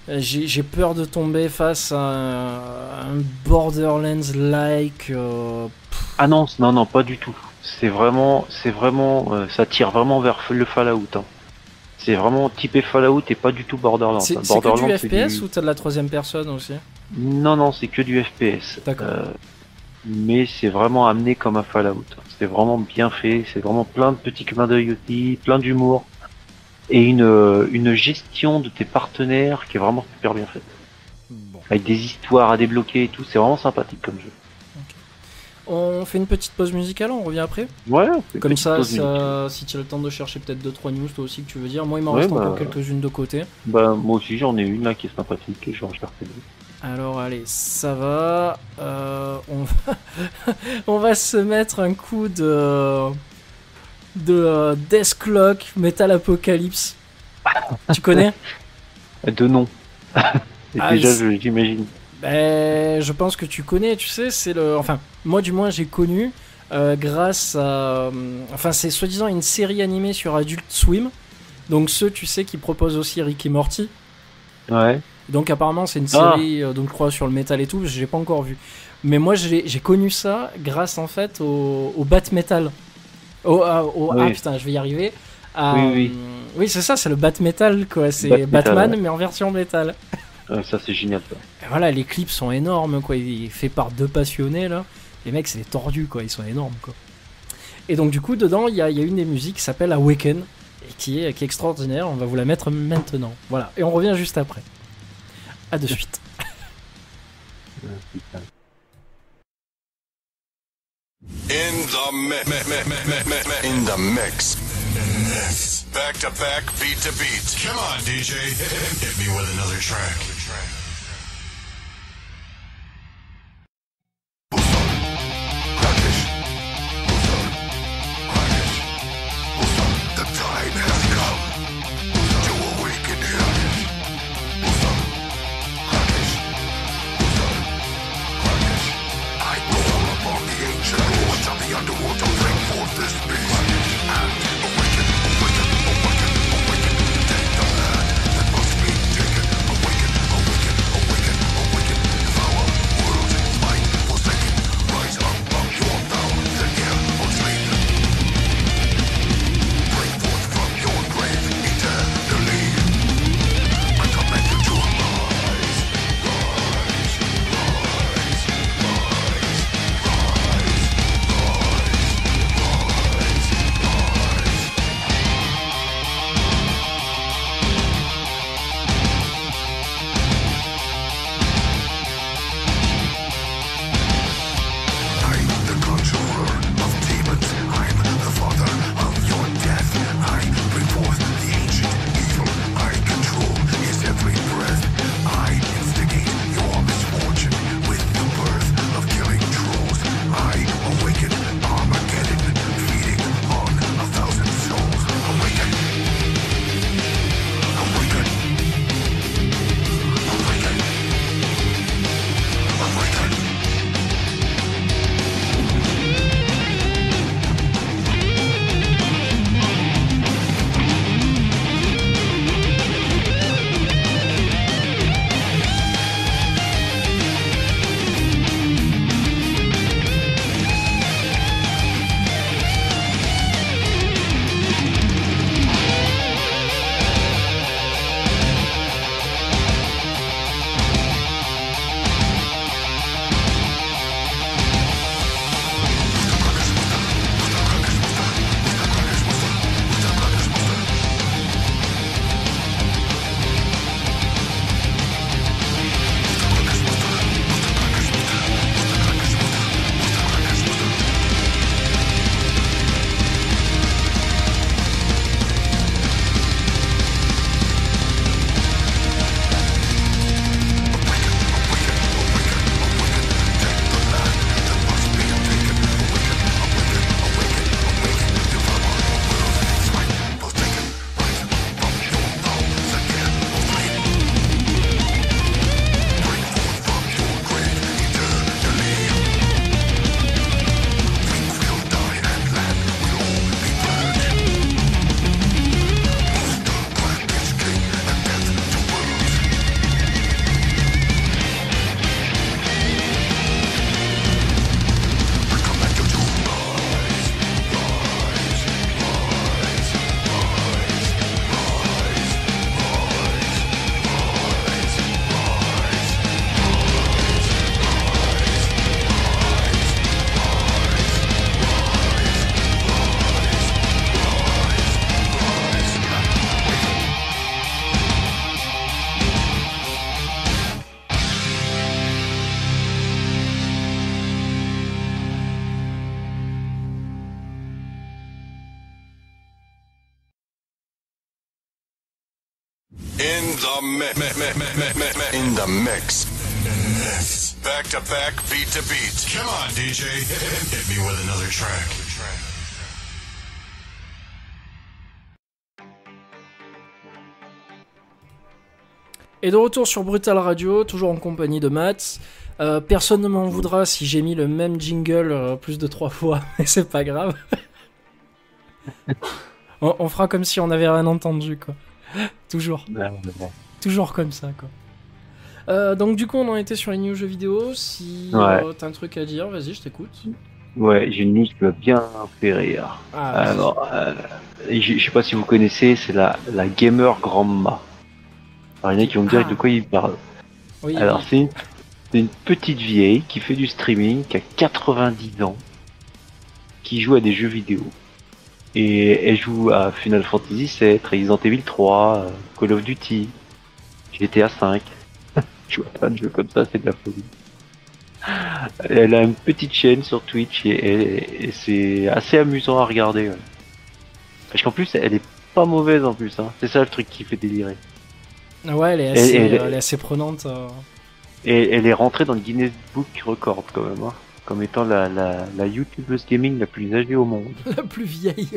j'ai peur de tomber face à un Borderlands-like... Ah non, pas du tout. C'est vraiment, ça tire vraiment vers le Fallout. Hein. C'est vraiment typé Fallout et pas du tout Borderlands. C'est que du FPS ou t'as de la troisième personne aussi? Non, c'est que du FPS. D'accord. Mais c'est vraiment amené comme un Fallout. C'est vraiment bien fait, c'est vraiment plein de petits clins d'œil aussi, plein d'humour. Et une gestion de tes partenaires qui est vraiment super bien faite. Bon. Avec des histoires à débloquer et tout, c'est vraiment sympathique comme jeu. Okay. On fait une petite pause musicale, on revient après? Ouais, comme ça, si tu as le temps de chercher peut-être 2-3 news toi aussi que tu veux dire. Moi il m'en reste encore quelques-unes de côté. Bah moi aussi j'en ai une là qui est sympathique et je vais en chercher deux. Alors allez, ça va. On va se mettre un coup de de Deathclock, Metal Apocalypse. Tu connais? De nom. Déjà, j'imagine. Ben, je pense que tu connais, tu sais, c'est le... Enfin, moi du moins j'ai connu grâce à... Enfin, c'est soi-disant une série animée sur Adult Swim. Donc ceux, tu sais, qui proposent aussi Rick et Morty. Ouais. Donc apparemment c'est une série, donc je crois sur le métal et tout, j'ai pas encore vu. Mais moi j'ai connu ça grâce en fait au bat metal. Oui. Ah putain, je vais y arriver. Oui, c'est ça, c'est le bat metal quoi. C'est Batman metal, mais en version métal. Ça c'est génial ça. Et voilà, les clips sont énormes quoi. Il est fait par deux passionnés là. Les mecs c'est des tordus quoi, ils sont énormes quoi. Et donc du coup dedans il y a une des musiques qui s'appelle Awaken et qui est extraordinaire. On va vous la mettre maintenant. Voilà. Et on revient juste après. À de suite. In the mix. Back to back, beat to beat. Come on, DJ. Hit me with another track. The time has come to awaken him. I call upon the ancient lords of the underworld to bring forth this beast and awaken, awaken, awaken, awaken. Take the land that must be taken. Awaken, awaken, awaken, awaken. Devour worlds, spite forsaken. Rise up from your thrones and hear or sleep. Bring forth from your grave eternally. I command you to rise, rise, rise, rise, rise, I'm the conjurer of demons. I'm the father of your death. I bring forth the ancient evil. I control his every breath. I instigate your misfortune with the birth of killing trolls. I awaken Armageddon, feeding on 1,000 souls. Awaken. Awaken. Awaken. Awaken. In the mix. Back to back, beat to beat. Come on, DJ. Hit me with another track. Et de retour sur Brutal Radio, toujours en compagnie de Matt. Personne ne m'en voudra si j'ai mis le même jingle plus de 3 fois, mais c'est pas grave. on fera comme si on n'avait rien entendu, quoi. Toujours. Toujours comme ça, quoi. Donc du coup, on en était sur les news jeux vidéo. Si t'as un truc à dire, vas-y, je t'écoute. Ouais, j'ai une news qui m'a bien fait rire. Alors, je sais pas si vous connaissez, c'est la gamer Grandma. Alors, il y en a qui vont me dire de quoi il parle. Oui, alors, c'est une petite vieille qui fait du streaming, qui a 90 ans, qui joue à des jeux vidéo. Et elle joue à Final Fantasy VII, Resident Evil 3, Call of Duty, GTA 5. Je vois plein de jeux comme ça, c'est de la folie. Elle a une petite chaîne sur Twitch et c'est assez amusant à regarder. Ouais. Parce qu'en plus, elle est pas mauvaise en plus. Hein. C'est ça le truc qui fait délirer. Ouais, elle est assez prenante. Et elle est rentrée dans le Guinness Book Record quand même. Hein, comme étant la YouTubeuse gaming la plus âgée au monde. La plus vieille.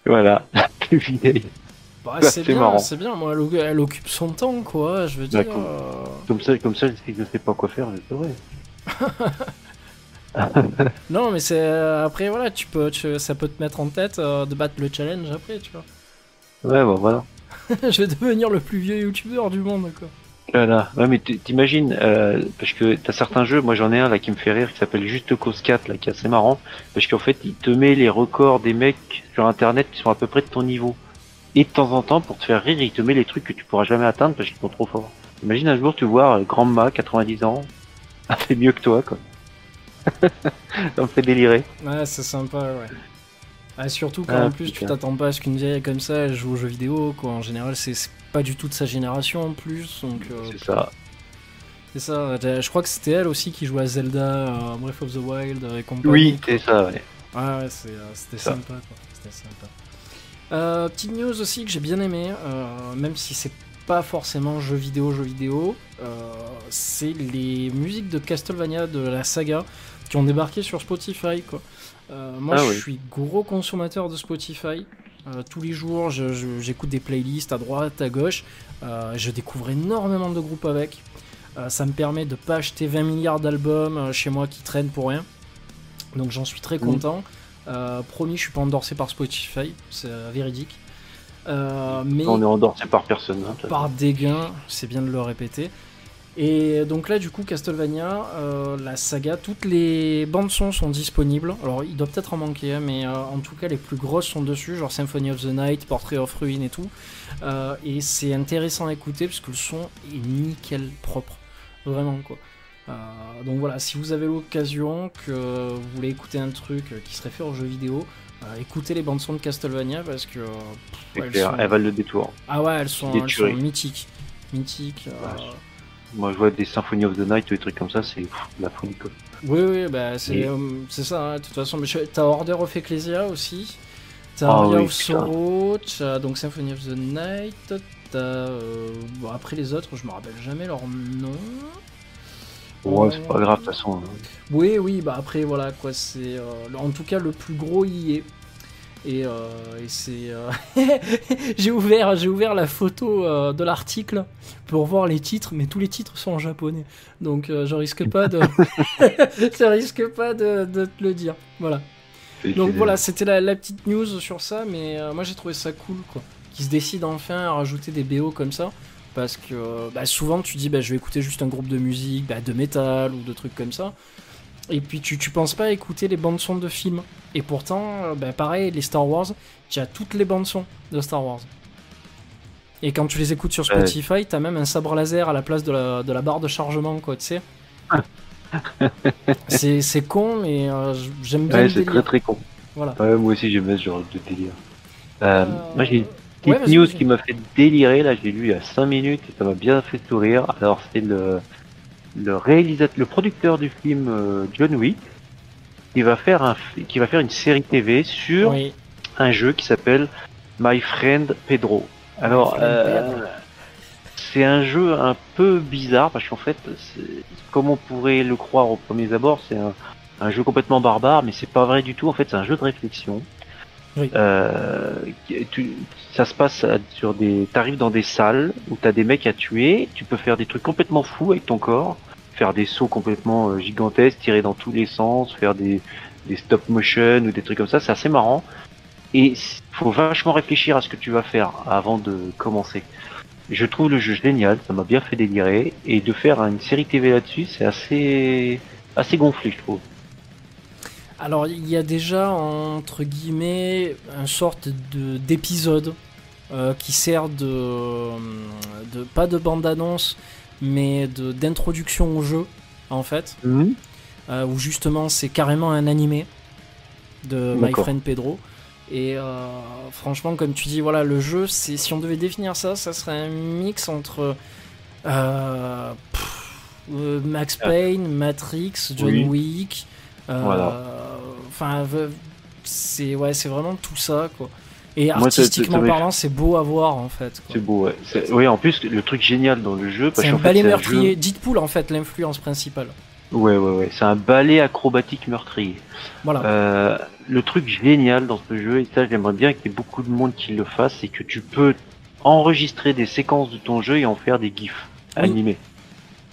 Voilà, la plus vieille. Bah, c'est bien. Moi, elle occupe son temps, quoi. Je veux dire. Comme ça, elle ne sait pas quoi faire, c'est vrai. Non, mais c'est après voilà, ça peut te mettre en tête de battre le challenge après, tu vois. Ouais, bon voilà. Je vais devenir le plus vieux youtubeur du monde, quoi. Voilà. Ouais, mais t'imagines, parce que t'as certains jeux, moi j'en ai un là qui me fait rire, qui s'appelle Juste Cause 4, là, qui est assez marrant, parce qu'en fait, il te met les records des mecs sur internet qui sont à peu près de ton niveau. Et de temps en temps, pour te faire rire, il te met les trucs que tu pourras jamais atteindre parce qu'ils sont trop forts. Imagine un jour, tu vois, Grandma, 90 ans, a fait mieux que toi, quoi. Ça me fait délirer. Ouais, c'est sympa, ouais. Surtout quand en plus tu t'attends pas à ce qu'une vieille comme ça elle joue aux jeux vidéo, quoi. En général, c'est pas du tout de sa génération en plus, donc. C'est ça. C'est ça. Je crois que c'était elle aussi qui jouait à Zelda, Breath of the Wild et compagnie. Oui, c'est ça, ouais. Ouais, c'était sympa, quoi. C'était sympa. Petite news aussi que j'ai bien aimé, même si c'est pas forcément jeux vidéo, c'est les musiques de Castlevania de la saga qui ont débarqué sur Spotify, quoi. Moi, je suis gros consommateur de Spotify. Tous les jours, j'écoute des playlists à droite, à gauche. Je découvre énormément de groupes avec. Ça me permet de pas acheter 20 milliards d'albums chez moi qui traînent pour rien. Donc j'en suis très content. Promis, je suis pas endorsé par Spotify, c'est véridique. Mais on est endorsé par personne. Hein, par dégain, c'est bien de le répéter. Et donc là, du coup, Castlevania, la saga, toutes les bandes son sont disponibles. Alors, il doit peut-être en manquer, hein, mais en tout cas, les plus grosses sont dessus, genre Symphony of the Night, Portrait of Ruin et tout. Et c'est intéressant à écouter parce que le son est nickel propre, vraiment, quoi. Donc voilà, si vous avez l'occasion, que vous voulez écouter un truc qui se réfère aux jeux vidéo, écoutez les bandes son de Castlevania parce que elles valent le détour. Ah ouais, elles sont mythiques. Moi je vois des Symphony of the Night ou des trucs comme ça, c'est la folie, quoi. Oui, bah c'est ça, hein, de toute façon. Mais t'as Order of Ecclesia aussi, t'as Aria of Sorrow, t'as donc Symphony of the Night, t'as bon, après les autres, je me rappelle jamais leur nom. Ouais, c'est pas grave de toute façon. Hein. Oui, bah après voilà quoi, c'est en tout cas le plus gros y est. Et c'est j'ai ouvert la photo de l'article pour voir les titres, mais tous les titres sont en japonais, donc je risque pas de de te le dire. Voilà. Donc voilà, c'était la petite news sur ça, mais moi j'ai trouvé ça cool, quoi, qu'ils se décident enfin à rajouter des BO comme ça. Parce que souvent tu dis je vais écouter juste un groupe de musique, de métal ou de trucs comme ça. Et puis tu penses pas à écouter les bandes son de films. Et pourtant, pareil, les Star Wars, tu as toutes les bandes son de Star Wars. Et quand tu les écoutes sur Spotify, t'as même un sabre laser à la place de la barre de chargement, quoi, tu sais. c'est con, mais j'aime bien le délire. C'est très très con. Voilà. Ouais, moi aussi j'aime ce genre de délire. Moi j'ai une petite news qui m'a fait délirer, là j'ai lu il y a 5 minutes et ça m'a bien fait sourire. Alors c'est le producteur du film John Wick qui va faire une série TV sur un jeu qui s'appelle My Friend Pedro. Alors c'est un jeu un peu bizarre parce qu'en fait, comme on pourrait le croire au premier abord, c'est un jeu complètement barbare, mais c'est pas vrai du tout. En fait, c'est un jeu de réflexion. Oui. Ça se passe sur des. T'arrives dans des salles où t'as des mecs à tuer. Tu peux faire des trucs complètement fous avec ton corps, faire des sauts complètement gigantesques, tirer dans tous les sens, faire des stop motion ou des trucs comme ça. C'est assez marrant. Et faut vachement réfléchir à ce que tu vas faire avant de commencer. Je trouve le jeu génial, ça m'a bien fait délirer, et de faire une série TV là-dessus, c'est assez gonflé, je trouve. Alors, il y a déjà, entre guillemets, une sorte d'épisode qui sert pas de bande-annonce, mais d'introduction au jeu, en fait, où justement c'est carrément un animé de My Friend Pedro. Et franchement, comme tu dis, voilà, le jeu, si on devait définir ça serait un mix entre Max Payne, Matrix, John Wick. Voilà. Enfin, c'est vraiment tout ça, quoi. Et artistiquement parlant, c'est beau à voir, en fait, quoi. C'est beau, ouais. Oui, en plus, le truc génial dans le jeu, c'est un ballet meurtrier. Deadpool, en fait, l'influence principale. Ouais. C'est un ballet acrobatique meurtrier. Voilà. Le truc génial dans ce jeu, et ça j'aimerais bien qu'il y ait beaucoup de monde qui le fasse, c'est que tu peux enregistrer des séquences de ton jeu et en faire des gifs animés.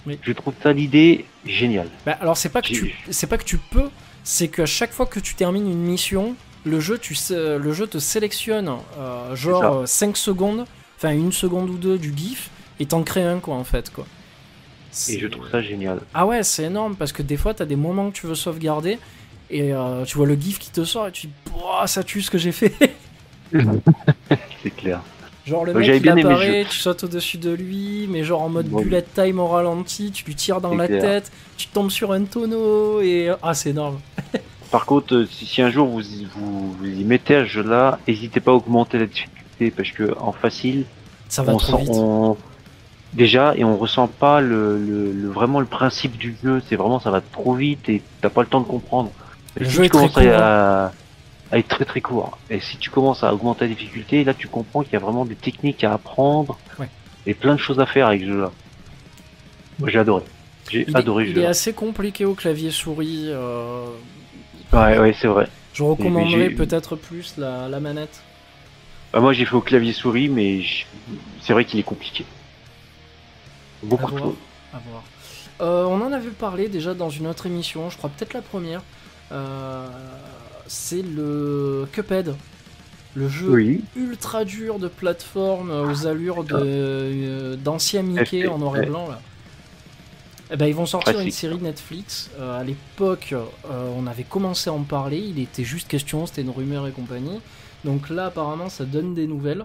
Oui. Je trouve ça l'idée géniale. Alors c'est pas que tu peux, c'est qu'à chaque fois que tu termines une mission, le jeu te sélectionne 5 secondes, enfin 1 seconde ou 2 du gif, et t'en crée un, quoi, en fait, quoi. Et je trouve ça génial. Ah ouais, c'est énorme, parce que des fois t'as des moments que tu veux sauvegarder et tu vois le gif qui te sort et tu dis ça tue ce que j'ai fait. C'est clair. Genre le mec il apparaît, tu sautes au-dessus de lui, mais genre en mode bullet time au ralenti, tu lui tires dans la tête, tu tombes sur un tonneau et c'est énorme. Par contre, si un jour vous y mettez à ce jeu-là, n'hésitez pas à augmenter la difficulté, parce que en facile, ça va trop vite. Déjà, et on ressent pas vraiment le principe du jeu. C'est vraiment, ça va trop vite et t'as pas le temps de comprendre. Le jeu est très court, à être très très court. Et si tu commences à augmenter la difficulté, là tu comprends qu'il y a vraiment des techniques à apprendre et plein de choses à faire avec ce jeu-là. Moi j'ai adoré. J'ai adoré ce jeu. Il est assez compliqué au clavier souris. Ouais, c'est vrai. Je recommanderais peut-être plus la manette. Moi j'ai fait au clavier souris, mais c'est vrai qu'il est compliqué. Beaucoup trop. À voir. On en avait parlé déjà dans une autre émission, je crois peut-être la première. C'est le Cuphead, le jeu ultra dur de plateforme aux allures d'ancien Mickey en noir et blanc là. Eh ben, ils vont sortir une série Netflix. À l'époque, on avait commencé à en parler, il était juste question, c'était une rumeur et compagnie. Donc là, apparemment, ça donne des nouvelles.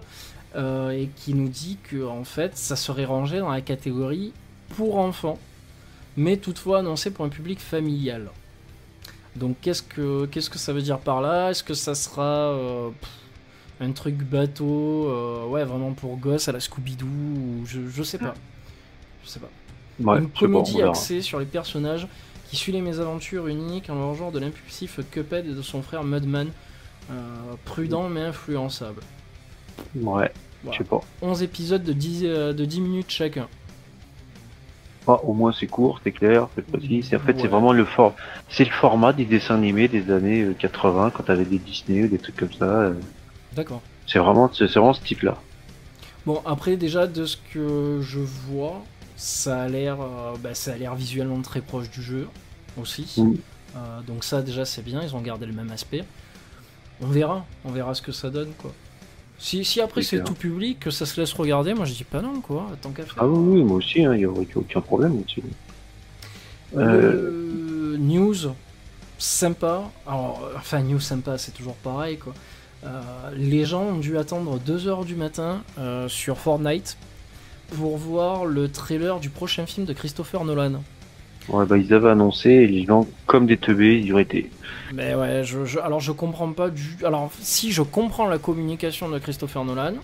Et qui nous dit que en fait ça serait rangé dans la catégorie pour enfants, mais toutefois annoncé pour un public familial. Donc qu'est-ce que ça veut dire par là? Est-ce que ça sera un truc bateau, vraiment pour gosses à la Scooby-Doo, ou je sais pas. Ouais, une comédie axée sur les personnages qui suit les mésaventures uniques en leur genre de l'impulsif Cuphead et de son frère Mudman, prudent mais influençable. Ouais, je sais pas. 11 épisodes de 10 minutes chacun. Au moins c'est court, c'est clair, c'est précis. C'est vraiment le format des dessins animés des années 80 quand t'avais des Disney ou des trucs comme ça. D'accord. C'est vraiment ce type-là. Bon, après déjà de ce que je vois, ça a l'air visuellement très proche du jeu aussi. Donc ça déjà c'est bien, ils ont gardé le même aspect. On verra ce que ça donne, quoi. Si après c'est tout public, que ça se laisse regarder, moi je dis pas non, quoi, tant qu'à faire. Ah oui, moi aussi, il n'y aurait aucun problème là-dessus. News sympa, news sympa, c'est toujours pareil, quoi. Les gens ont dû attendre 2h du matin sur Fortnite pour voir le trailer du prochain film de Christopher Nolan. Ouais, ils avaient annoncé, et les gens, comme des teubés, ils auraient été. Mais ouais, alors je comprends pas Alors, si je comprends la communication de Christopher Nolan.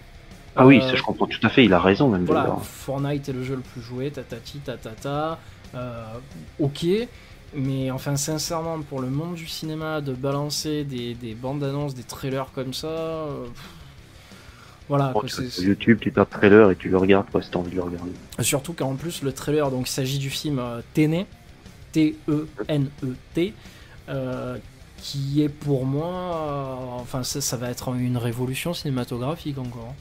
Ah oui, ça je comprends tout à fait, il a raison même. Voilà, Fortnite est le jeu le plus joué, tatati, tatata. Ok, mais enfin, sincèrement, pour le monde du cinéma, de balancer des bandes annonces, des trailers comme ça. Voilà, c'est YouTube, tu tapes trailer et tu le regardes si t'as envie de le regarder. Surtout qu'en plus, le trailer, donc il s'agit du film Tenet, T-E-N-E-T, qui est pour moi, enfin ça va être une révolution cinématographique encore.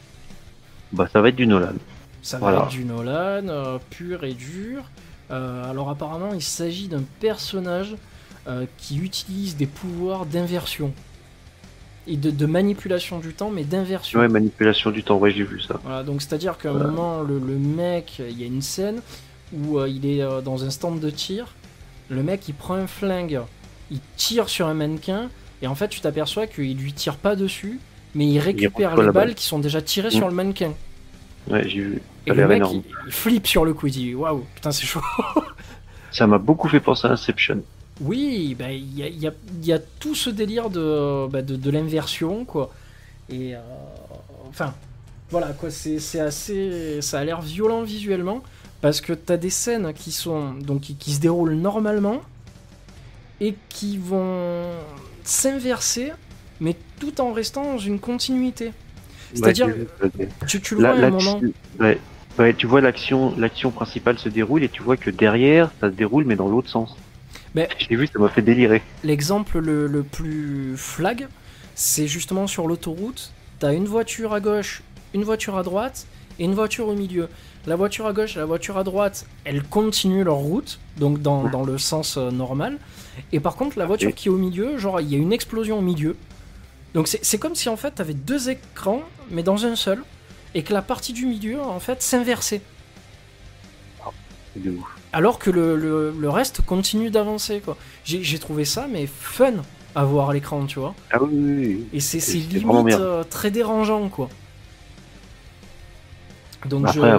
Bah ça va être du Nolan. Ça va être du Nolan, pur et dur. Alors apparemment il s'agit d'un personnage qui utilise des pouvoirs d'inversion. Et de manipulation du temps, mais d'inversion. Ouais, manipulation du temps, ouais, j'ai vu ça. Voilà, donc c'est-à-dire qu'à un moment, le mec, il y a une scène où il est dans un stand de tir, le mec il prend un flingue, il tire sur un mannequin, et en fait tu t'aperçois qu'il lui tire pas dessus, mais il récupère les balles qui sont déjà tirées sur le mannequin. Ouais, j'ai vu. Et le mec il flippe sur le coup, il dit waouh, putain c'est chaud. Ça m'a beaucoup fait penser à Inception. Oui, bah, y a tout ce délire de l'inversion, quoi. Et enfin, voilà, quoi, c'est assez. Ça a l'air violent visuellement, parce que t'as des scènes qui sont. Donc, qui se déroulent normalement, et qui vont s'inverser, mais tout en restant dans une continuité. C'est-à-dire, tu le vois à un moment. Ouais, tu vois l'action principale se déroule, et tu vois que derrière, ça se déroule, mais dans l'autre sens. Mais j'ai vu, ça m'a fait délirer. L'exemple le plus flag, c'est justement sur l'autoroute. T'as une voiture à gauche, une voiture à droite et une voiture au milieu. La voiture à gauche et la voiture à droite, elles continuent leur route, donc dans le sens normal. Et par contre, la voiture qui est au milieu, genre il y a une explosion au milieu. Donc c'est comme si en fait t'avais deux écrans, mais dans un seul, et que la partie du milieu en fait s'inversait. C'est de ouf. Alors que le reste continue d'avancer, quoi. J'ai trouvé ça, mais fun à voir à l'écran, tu vois. Ah oui. Et c'est limite très dérangeant, quoi. Donc après,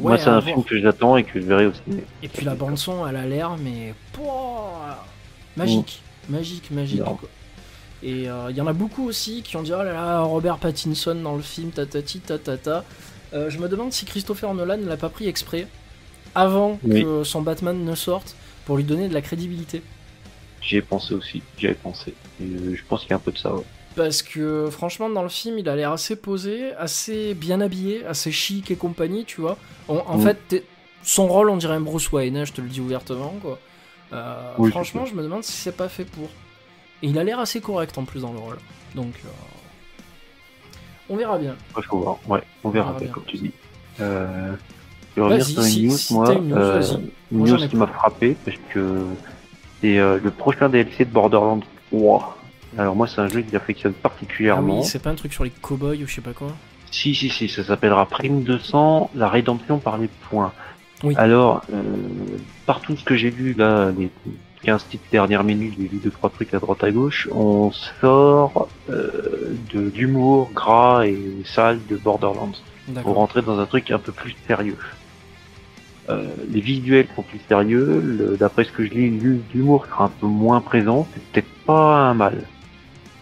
moi, c'est un film que j'attends et que je verrai aussi. Et puis la bande-son, elle a l'air, mais... magique. Magique, quoi. Et il y en a beaucoup aussi qui ont dit « Oh là là, Robert Pattinson dans le film, tatati, tatata ». Je me demande si Christopher Nolan ne l'a pas pris exprès avant que son Batman ne sorte, pour lui donner de la crédibilité. J'y ai pensé aussi, Et je pense qu'il y a un peu de ça, ouais. Parce que franchement, dans le film, il a l'air assez posé, assez bien habillé, assez chic et compagnie, tu vois. En fait, son rôle, on dirait un Bruce Wayne, hein, je te le dis ouvertement, quoi. Franchement, je me demande si c'est pas fait pour. Et il a l'air assez correct en plus dans le rôle. Donc, on verra bien. Il faut voir, on verra bien, comme tu dis. Je vais revenir sur une news qui m'a frappé, parce que c'est le prochain DLC de Borderlands 3. Alors moi, c'est un jeu qui affectionne particulièrement. Ah oui, c'est pas un truc sur les cow-boys ou je sais pas quoi. Si, ça s'appellera Prime 200, la rédemption par les points. Oui. Alors, partout ce que j'ai vu là, les 15 petites dernières minutes, j'ai vu 2-3 trucs à droite à gauche, on sort de l'humour gras et sale de Borderlands. Pour rentrer dans un truc un peu plus sérieux. Les visuels sont plus sérieux, d'après ce que je lis, l'humour sera un peu moins présent, c'est peut-être pas un mal.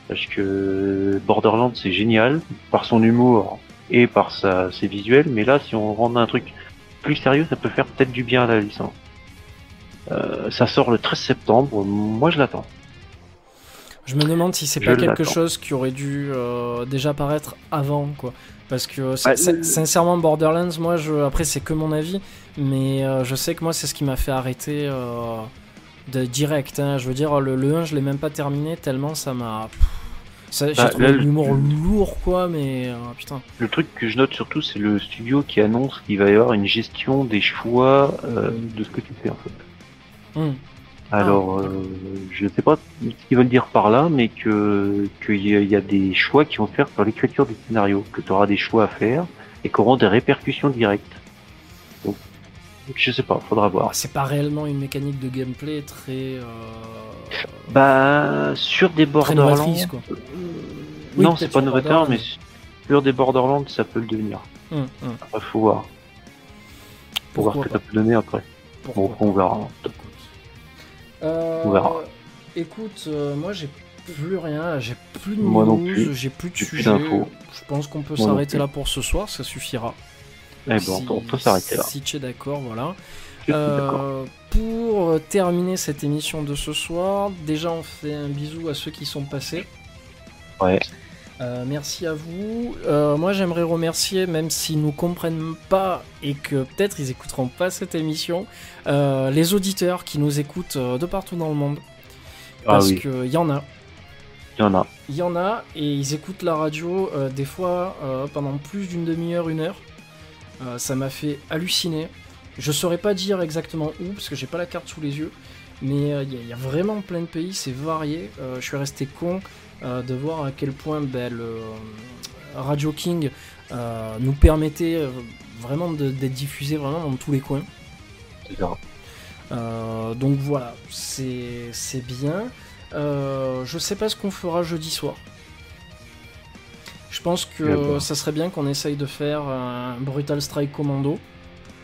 Parce que Borderlands c'est génial, par son humour et par ses visuels, mais là si on rend un truc plus sérieux, ça peut faire peut-être du bien à la licence. Ça sort le 13 septembre, moi je l'attends. Je me demande si c'est pas quelque chose qui aurait dû déjà paraître avant, quoi. Parce que sincèrement, Borderlands, moi, après c'est que mon avis, mais je sais que moi c'est ce qui m'a fait arrêter de direct. Hein. Je veux dire, le 1, je l'ai même pas terminé tellement ça m'a. J'ai trouvé l'humour lourd, quoi, mais putain. Le truc que je note surtout, c'est le studio qui annonce qu'il va y avoir une gestion des choix de ce que tu fais en fait. Alors, je sais pas ce qu'ils veulent dire par là, mais qu'il y a des choix qui vont se faire sur l'écriture du scénario, que tu auras des choix à faire et qui auront des répercussions directes. Donc, je sais pas, faudra voir. C'est pas réellement une mécanique de gameplay très... sur des Borderlands... Très novatrice, quoi. Non, c'est pas novateur, mais sur des Borderlands, ça peut le devenir. Après, faut voir. Faut voir ce que ça peut donner après. Bon, on verra. On verra. Écoute, moi j'ai plus rien, j'ai plus de moi news, j'ai plus de sujet. Je pense qu'on peut s'arrêter là pour ce soir, ça suffira. Eh ben, on peut s'arrêter là. Si tu es d'accord, voilà. Pour terminer cette émission de ce soir, déjà on fait un bisou à ceux qui sont passés. Ouais. Merci à vous. Moi j'aimerais remercier, même s'ils nous comprennent pas et que peut-être ils écouteront pas cette émission, les auditeurs qui nous écoutent de partout dans le monde, Parce que y en a. Il y en a. Il y en a, et ils écoutent la radio des fois pendant plus d'une demi-heure, 1 heure. Ça m'a fait halluciner. Je saurais pas dire exactement où, parce que j'ai pas la carte sous les yeux. Mais il y a vraiment plein de pays, c'est varié. Je suis resté con de voir à quel point le Radio King nous permettait vraiment d'être diffusé vraiment dans tous les coins. C'est ça. Donc voilà, c'est bien. Je sais pas ce qu'on fera jeudi soir. Je pense que ça serait bien qu'on essaye de faire un Brutal Strike Commando.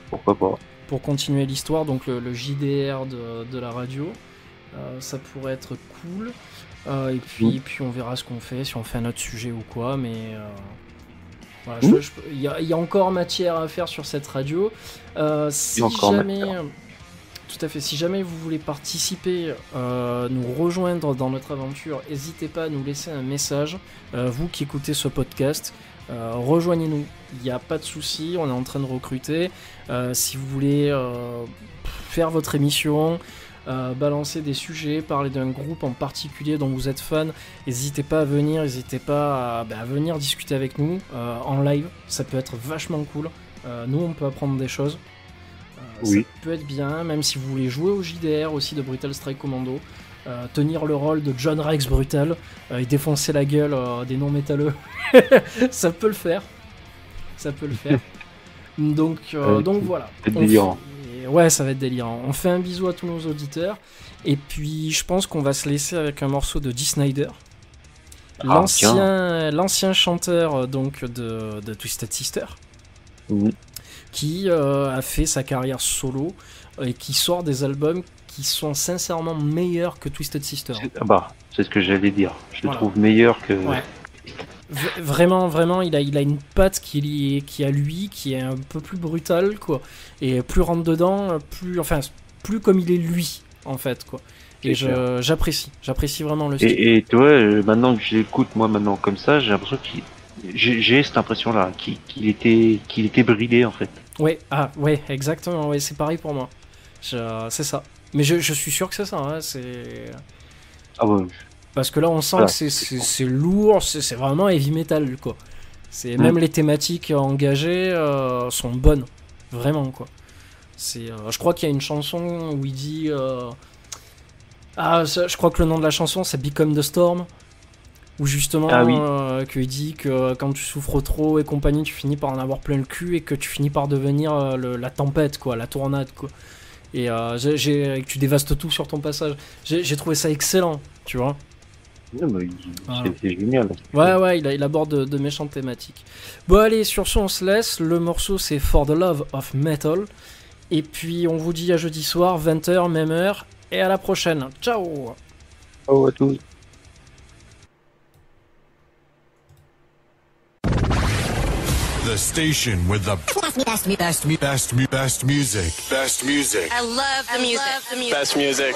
Pourquoi pas. Pour continuer l'histoire, donc le JDR de la radio. Ça pourrait être cool. Et puis on verra ce qu'on fait, si on fait un autre sujet ou quoi. Mais voilà, il y a encore matière à faire sur cette radio. Si jamais... Tout à fait. Si jamais vous voulez participer, nous rejoindre dans notre aventure, n'hésitez pas à nous laisser un message. Vous qui écoutez ce podcast, rejoignez-nous. Il n'y a pas de souci, on est en train de recruter. Si vous voulez faire votre émission, balancer des sujets, parler d'un groupe en particulier dont vous êtes fan, n'hésitez pas à venir, à venir discuter avec nous en live. Ça peut être vachement cool. Nous, on peut apprendre des choses. Oui. Ça peut être bien, même si vous voulez jouer au JDR aussi de Brutal Strike Commando, tenir le rôle de John Rex Brutal et défoncer la gueule des non-métalleux. Ça peut le faire. Donc voilà. C'est délirant. Ouais, ça va être délirant. On fait un bisou à tous nos auditeurs. Et puis je pense qu'on va se laisser avec un morceau de Dee Snider. L'ancien chanteur donc de Twisted Sister. Qui a fait sa carrière solo et qui sort des albums qui sont sincèrement meilleurs que Twisted Sister. C'est ce que j'allais dire. Je le trouve meilleur que... Ouais. Vraiment, il a une patte qui a lui, qui est un peu plus brutale, quoi. Et plus rentre dedans, plus comme il est lui, en fait, quoi. Et j'apprécie vraiment le style. Et tu vois, maintenant que j'écoute, moi, comme ça, j'ai l'impression j'ai cette impression-là, qu'il était bridé, en fait. Ouais, exactement, ouais, c'est pareil pour moi. C'est ça. Mais je suis sûr que c'est ça, hein, c'est... Ah ouais. Parce que là, on sent que c'est lourd, c'est vraiment heavy metal, quoi. Même les thématiques engagées sont bonnes, vraiment, quoi. Je crois qu'il y a une chanson où il dit... je crois que le nom de la chanson, c'est Become the Storm. Où justement, qu'il dit que quand tu souffres trop et compagnie, tu finis par en avoir plein le cul et que tu finis par devenir la tempête, quoi, la tornade, quoi. Et que tu dévastes tout sur ton passage. J'ai trouvé ça excellent, tu vois. C'est génial. Ouais, il aborde de méchantes thématiques. Bon, allez, sur ce, on se laisse. Le morceau, c'est For the Love of Metal. Et puis, on vous dit à jeudi soir, 20h, même heure. Et à la prochaine. Ciao. Ciao à tous. The station with the best music. Best music. I love the music. Best music.